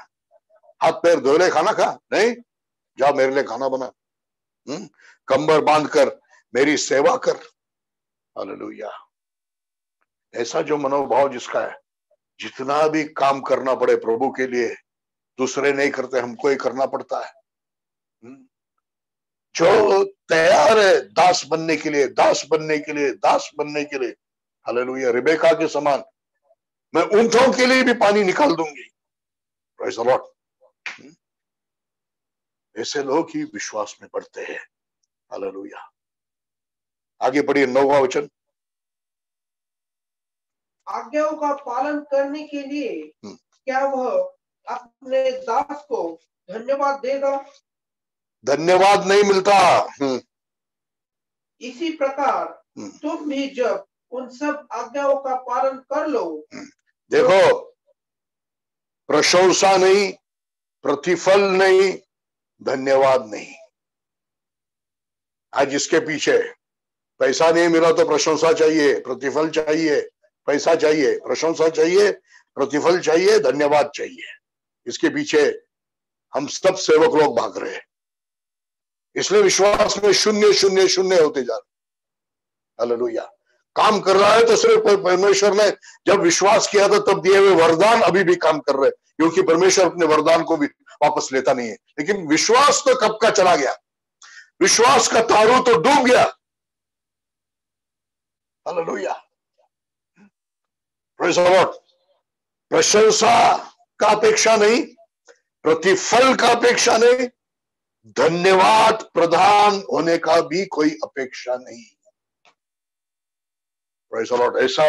हाथ पैर धो ले, खाना खा। नहीं, जा मेरे लिए खाना बना, कंबर बांधकर मेरी सेवा कर। हालेलुया। ऐसा जो मनोभाव जिसका है, जितना भी काम करना पड़े प्रभु के लिए, दूसरे नहीं करते, हमको ही करना पड़ता है। जो तैयार है दास बनने के लिए, दास बनने के लिए, दास बनने के लिए। हालेलुया। रिबेका के समान मैं ऊंटों के लिए भी पानी निकाल दूंगी। Praise the Lord. ऐसे लोग ही विश्वास में बढ़ते हैं। हालेलुया। आगे बढ़िए 9वां वचन। आज्ञाओं का पालन करने के लिए क्या वह अपने दास को धन्यवाद देगा? धन्यवाद नहीं मिलता। इसी प्रकार तुम भी जब उन सब आज्ञाओं का पालन कर लो, देखो, प्रशंसा नहीं, प्रतिफल नहीं, धन्यवाद नहीं। आज इसके पीछे पैसा नहीं मिला तो प्रशंसा चाहिए, प्रतिफल चाहिए, पैसा चाहिए, प्रशंसा चाहिए, प्रतिफल चाहिए, धन्यवाद चाहिए। इसके पीछे हम सब सेवक लोग भाग रहे हैं। इसलिए विश्वास में शून्य शून्य शून्य होते जा रहे। हालेलुया। काम कर रहा है तो सिर्फ परमेश्वर ने जब विश्वास किया था तब दिए हुए वरदान अभी भी काम कर रहे, क्योंकि परमेश्वर अपने वरदान को भी वापस लेता नहीं है। लेकिन विश्वास तो कब का चला गया, विश्वास का तारू तो डूब गया। Hallelujah, praise the Lord. प्रशंसा का अपेक्षा नहीं, प्रतिफल का अपेक्षा नहीं, धन्यवाद प्रदान होने का भी कोई अपेक्षा नहीं। Praise the Lord. ऐसा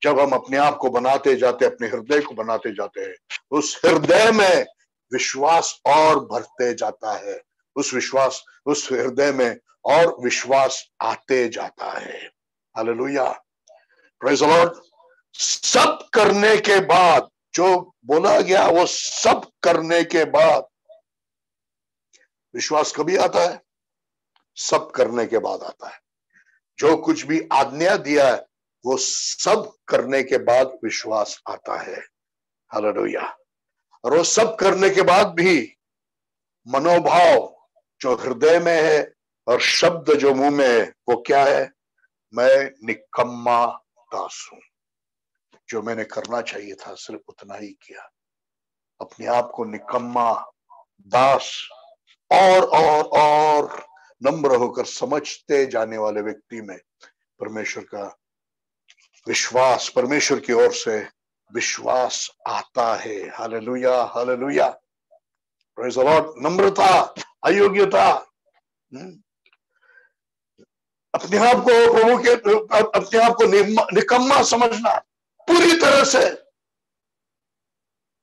जब हम अपने आप को बनाते जाते, अपने हृदय को बनाते जाते हैं, उस हृदय में विश्वास और बढ़ते जाता है, उस हृदय में और विश्वास आते जाता है। Hallelujah, praise the Lord. सब करने के बाद जो बोला गया, वो सब करने के बाद विश्वास कभी आता है? सब करने के बाद आता है। जो कुछ भी आज्ञा दिया है वो सब करने के बाद विश्वास आता है। हालेलुया। और वो सब करने के बाद भी मनोभाव जो हृदय में है और शब्द जो मुंह में है वो क्या है? मैं निकम्मा दास हूं। जो मैंने करना चाहिए था सिर्फ उतना ही किया, अपने आप को निकम्मा दास और नम्र होकर समझते जाने वाले व्यक्ति में परमेश्वर का विश्वास, परमेश्वर की ओर से विश्वास आता है। Hallelujah, hallelujah, praise the Lord. नम्रता, अयोग्यता, अपने आप को प्रभु के, अपने आप को निकम्मा समझना, पूरी तरह से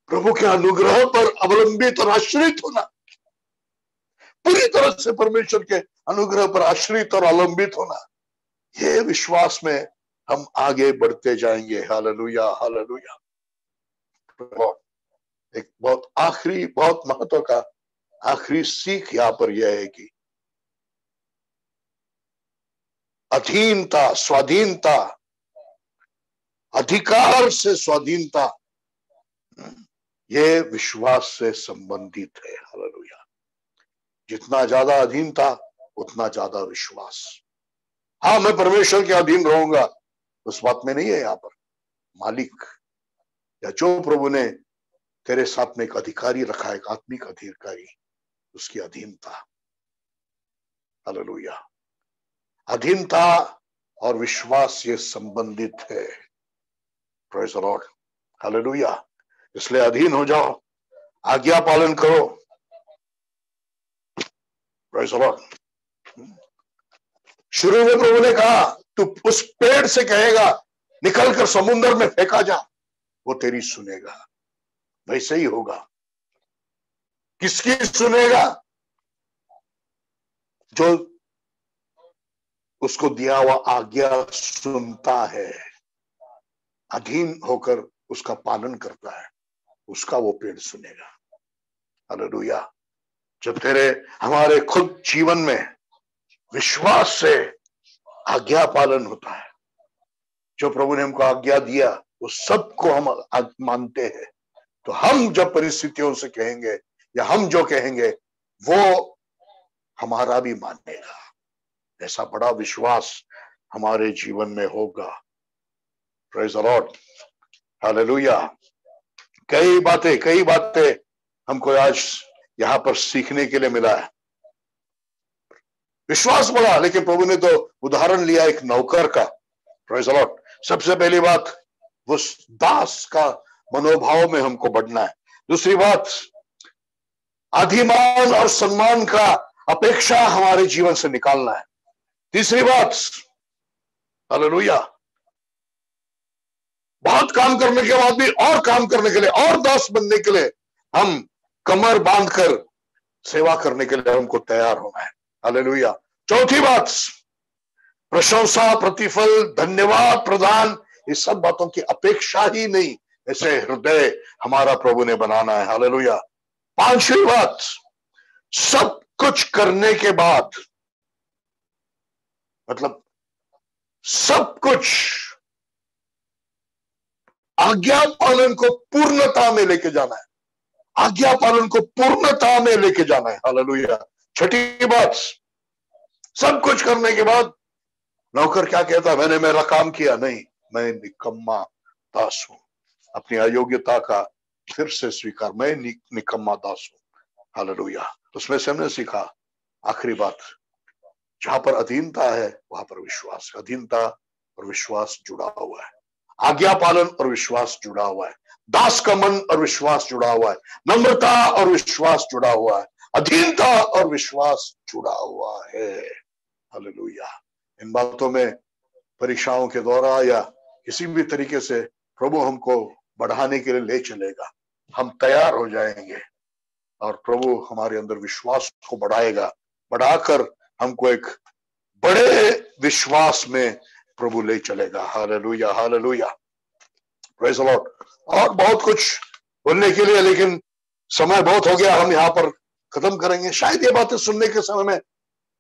प्रभु के अनुग्रह पर अवलंबित और आश्रित होना, पूरी तरह से परमेश्वर के अनुग्रह पर आश्रित और अवलंबित होना, ये विश्वास में हम आगे बढ़ते जाएंगे। Hallelujah, hallelujah. एक बहुत आखिरी, बहुत महत्व का आखिरी सीख यहां पर यह है कि अधीनता, स्वाधीनता, अधिकार से स्वाधीनता, ये विश्वास से संबंधित है। हालेलुया। जितना ज्यादा अधीनता उतना ज्यादा विश्वास। हाँ, मैं परमेश्वर के अधीन रहूंगा, उस बात में नहीं है। यहाँ पर मालिक या जो प्रभु ने तेरे साथ में एक अधिकारी रखा है, एक आत्मिक अधिकारी, उसकी अधीनता। हालेलुया। अधीनता और विश्वास ये संबंधित है। Praise the Lord, hallelujah. इसलिए अधीन हो जाओ, आज्ञा पालन करो। Praise the Lord. शुरू में प्रभु ने कहा तू उस पेड़ से कहेगा निकलकर समुद्र में फेंका जा, वो तेरी सुनेगा। वैसे ही होगा। किसकी सुनेगा? जो उसको दिया हुआ आज्ञा सुनता है, अधीन होकर उसका पालन करता है, उसका वो पेड़ सुनेगा। हालेलुया। जब तेरे हमारे खुद जीवन में विश्वास से आज्ञा पालन होता है, जो प्रभु ने हमको आज्ञा दिया वो सबको हम मानते हैं, तो हम जब परिस्थितियों से कहेंगे या हम जो कहेंगे वो हमारा भी मानेगा। ऐसा बड़ा विश्वास हमारे जीवन में होगा। Praise the Lord, hallelujah. कई बातें हमको आज यहां पर सीखने के लिए मिला है। विश्वास बड़ा, लेकिन प्रभु ने तो उदाहरण लिया एक नौकर का। Praise the Lord. सबसे पहली बात, वो दास का मनोभाव में हमको बढ़ना है। दूसरी बात, अधिमान और सम्मान का अपेक्षा हमारे जीवन से निकालना है। तीसरी बात, हालेलुया, बहुत काम करने के बाद भी और काम करने के लिए, और दास बनने के लिए हम कमर बांधकर सेवा करने के लिए हमको तैयार होना है। हालेलुया। चौथी बात, प्रशंसा, प्रतिफल, धन्यवाद प्रदान, इस सब बातों की अपेक्षा ही नहीं, ऐसे हृदय हमारा प्रभु ने बनाना है। हालेलुया। पांचवी बात, सब कुछ करने के बाद, मतलब सब कुछ आज्ञा पालन को पूर्णता में लेके जाना है, आज्ञा पालन को पूर्णता में लेके जाना है। हालेलुया। छठी बात, सब कुछ करने के बाद नौकर क्या कहता, मैंने मेरा काम किया नहीं, मैं निकम्मा दास हूं। अपनी अयोग्यता का फिर से स्वीकार, मैं निकम्मा दास हूं। हालेलुया। उसमें से हमने सीखा आखिरी बात, जहां पर अधीनता है वहां पर विश्वास, अधीनता और विश्वास जुड़ा हुआ है, आज्ञा पालन और विश्वास जुड़ा हुआ है, दास का मन और विश्वास जुड़ा हुआ है, नम्रता और विश्वास जुड़ा हुआ है, अधीनता और विश्वास जुड़ा हुआ है। हालेलुया। इन बातों में परीक्षाओं के द्वारा या किसी भी तरीके से प्रभु हमको बढ़ाने के लिए ले चलेगा। हम तैयार हो जाएंगे और प्रभु हमारे अंदर विश्वास को बढ़ाएगा, बढ़ाकर हमको एक बड़े विश्वास में प्रभु ले चलेगा। Hallelujah, hallelujah, praise the Lord. और बहुत कुछ बोलने के लिए, लेकिन समय बहुत हो गया, हम यहाँ पर खत्म करेंगे। शायद ये बातें सुनने के समय में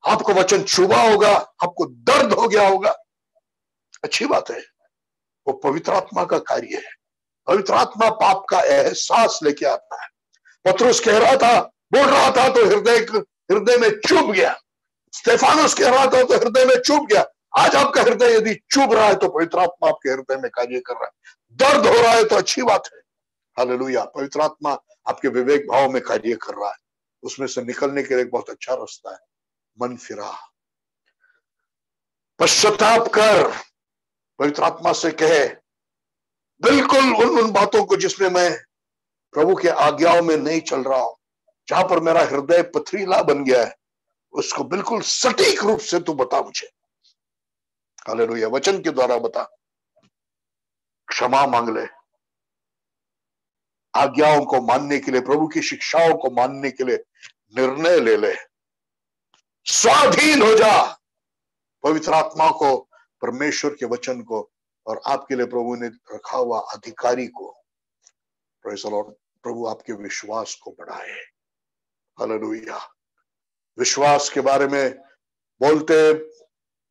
आपको वचन छुआ होगा, आपको दर्द हो गया होगा। अच्छी बात है, वो पवित्र आत्मा का कार्य है। पवित्र आत्मा पाप का एहसास लेके आता है। पतरस कह रहा था, बोल रहा था तो हृदय में चुभ गया। स्टेफानस कह रहा था तो हृदय में चुभ गया। आज आपका हृदय यदि चुभ रहा है तो पवित्र आत्मा आपके हृदय में कार्य कर रहा है। दर्द हो रहा है तो अच्छी बात है, हालेलुया। पवित्र आत्मा आपके विवेक भाव में कार्य कर रहा है, उसमें से निकलने के लिए एक बहुत अच्छा रास्ता है, मन फिरा, पश्चाताप कर। पवित्र आत्मा से कहे बिल्कुल उन बातों को जिसमें मैं प्रभु के आज्ञाओं में नहीं चल रहा हूं, जहां पर मेरा हृदय पथरीला बन गया है, उसको बिल्कुल सटीक रूप से तू बता मुझे, हालेलुया। वचन के द्वारा बता, क्षमा मांग ले, आज्ञाओं को मानने के लिए, प्रभु की शिक्षाओं को मानने के लिए निर्णय ले ले, स्वाधीन हो जा पवित्र आत्मा को, परमेश्वर के वचन को और आपके लिए प्रभु ने रखा हुआ अधिकारी को। Praise the Lord. प्रभु आपके विश्वास को बढ़ाए, हालेलुया। विश्वास के बारे में बोलते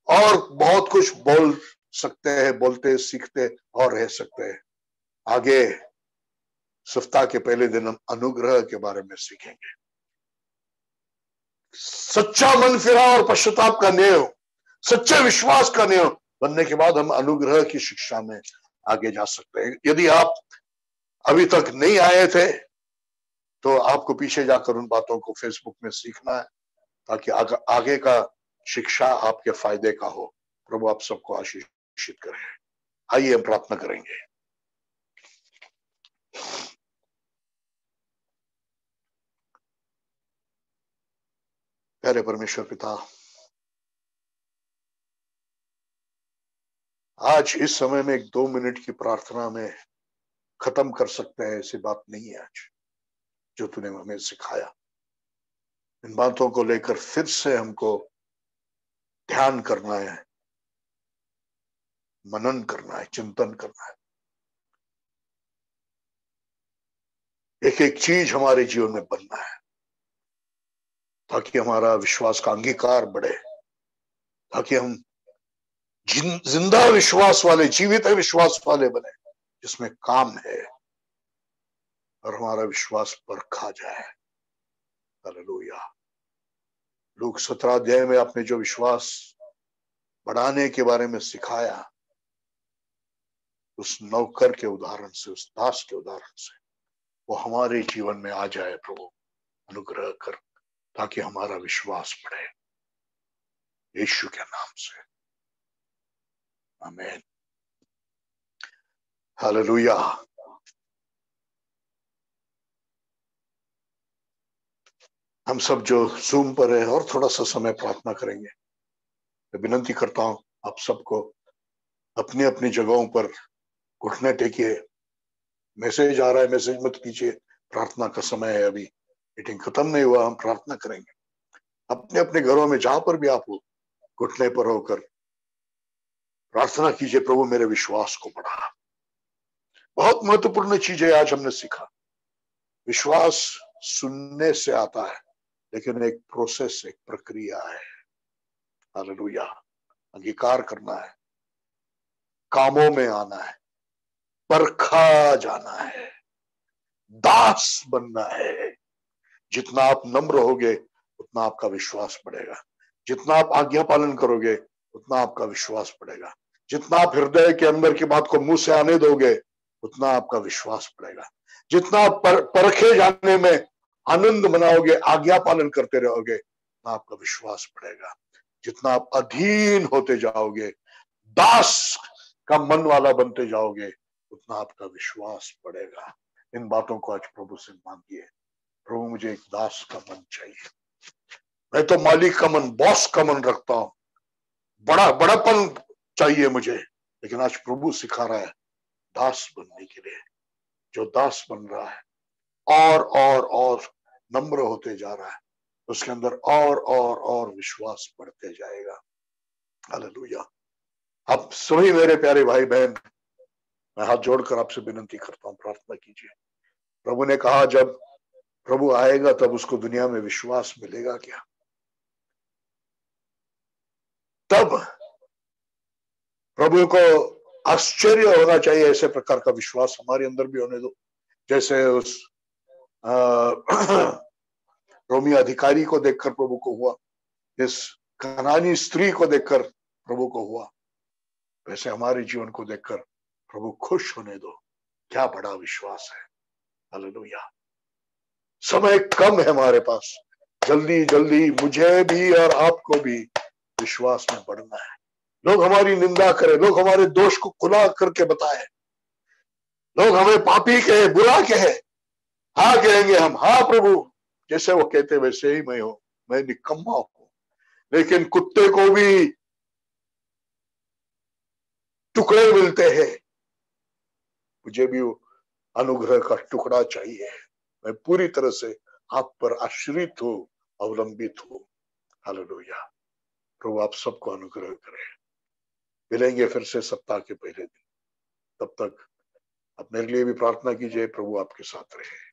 और बहुत कुछ बोल सकते हैं, बोलते सीखते और रह सकते हैं। आगे सप्ताह के पहले दिन हम अनुग्रह के बारे में सीखेंगे। सच्चा मन फिरा और पश्चाताप का नेव, सच्चे विश्वास का नेव बनने के बाद हम अनुग्रह की शिक्षा में आगे जा सकते हैं। यदि आप अभी तक नहीं आए थे तो आपको पीछे जाकर उन बातों को फेसबुक में सीखना है, ताकि आगे का शिक्षा आपके फायदे का हो। प्रभु आप सबको आशीषित करे। आइए हम प्रार्थना करेंगे। प्यारे परमेश्वर पिता, आज इस समय में एक 2 मिनट की प्रार्थना में खत्म कर सकते हैं ऐसी बात नहीं है। आज जो तूने हमें सिखाया, इन बातों को लेकर फिर से हमको ध्यान करना है, मनन करना है, चिंतन करना है। एक एक चीज हमारे जीवन में बनना है, ताकि हमारा विश्वास का अंगीकार बढ़े, ताकि हम जिंदा विश्वास वाले, जीवित विश्वास वाले बने, जिसमें काम है और हमारा विश्वास परखा जाए। हालेलुया। लूक 17 अध्याय में आपने जो विश्वास बढ़ाने के बारे में सिखाया, उस नौकर के उदाहरण से, उस दास के उदाहरण से वो हमारे जीवन में आ जाए। प्रभु अनुग्रह कर, ताकि हमारा विश्वास बढ़े, यीशु के नाम से, आमीन। हालेलुया। हम सब जो ज़ूम पर है और थोड़ा सा समय प्रार्थना करेंगे। मैं विनती करता हूं आप सबको अपनी अपनी जगहों पर घुटने टेकिए। मैसेज आ रहा है, मैसेज मत कीजिए, प्रार्थना का समय है, अभी मीटिंग खत्म नहीं हुआ, हम प्रार्थना करेंगे। अपने अपने घरों में जहां पर भी आप हो, घुटने पर होकर प्रार्थना कीजिए, प्रभु मेरे विश्वास को बढ़ा। बहुत महत्वपूर्ण चीज है आज हमने सीखा। विश्वास सुनने से आता है, लेकिन एक प्रोसेस, एक प्रक्रिया है। हालेलुया। अंगीकार करना है, कामों में आना है, परखा जाना है, दास बनना है। जितना आप नम्र होगे उतना आपका विश्वास बढ़ेगा। जितना आप आज्ञा पालन करोगे उतना आपका विश्वास बढ़ेगा। जितना आप हृदय के अंदर की बात को मुंह से आने दोगे उतना आपका विश्वास बढ़ेगा। जितना आप परखे जाने में आनंद मनाओगे, आज्ञा पालन करते रहोगे, उतना आपका विश्वास बढ़ेगा। जितना आप अधीन होते जाओगे, दास का मन वाला बनते जाओगे, उतना आपका विश्वास बढ़ेगा। इन बातों को आज प्रभु से मांगिए। प्रभु मुझे एक दास का मन चाहिए। मैं तो मालिक का मन, बॉस का मन रखता हूं, बड़ापन चाहिए मुझे, लेकिन आज प्रभु सिखा रहा है दास बनने के लिए। जो दास बन रहा है और नम्र होते जा रहा है, उसके अंदर और विश्वास बढ़ते जाएगा। हालेलुया। आप सभी मेरे प्यारे भाई बहन, मैं हाथ जोड़कर आपसे विनती करता हूं, प्रार्थना कीजिए। प्रभु ने कहा जब प्रभु आएगा तब उसको दुनिया में विश्वास मिलेगा क्या? तब प्रभु को आश्चर्य होना चाहिए। ऐसे प्रकार का विश्वास हमारे अंदर भी होने दो, जैसे उस रोमी अधिकारी को देखकर प्रभु को हुआ, इस कनानी स्त्री को देखकर प्रभु को हुआ, वैसे हमारे जीवन को देखकर प्रभु खुश होने दो। क्या बड़ा विश्वास है। हालेलुया। समय कम है हमारे पास, जल्दी जल्दी मुझे भी और आपको भी विश्वास में बढ़ना है। लोग हमारी निंदा करें, लोग हमारे दोष को खुला करके बताएं, लोग हमें पापी कहे, बुरा कहे, हाँ कहेंगे हम, हाँ प्रभु जैसे वो कहते वैसे ही मैं हूं, मैं निकम्मा हूं। लेकिन कुत्ते को भी टुकड़े मिलते हैं, मुझे भी वो अनुग्रह का टुकड़ा चाहिए। मैं पूरी तरह से आप पर आश्रित हूं, अवलंबित हूं। हालेलुया। प्रभु आप सबको अनुग्रह करें। मिलेंगे फिर से सप्ताह के पहले दिन, तब तक आप मेरे लिए भी प्रार्थना कीजिए। प्रभु आपके साथ रहे।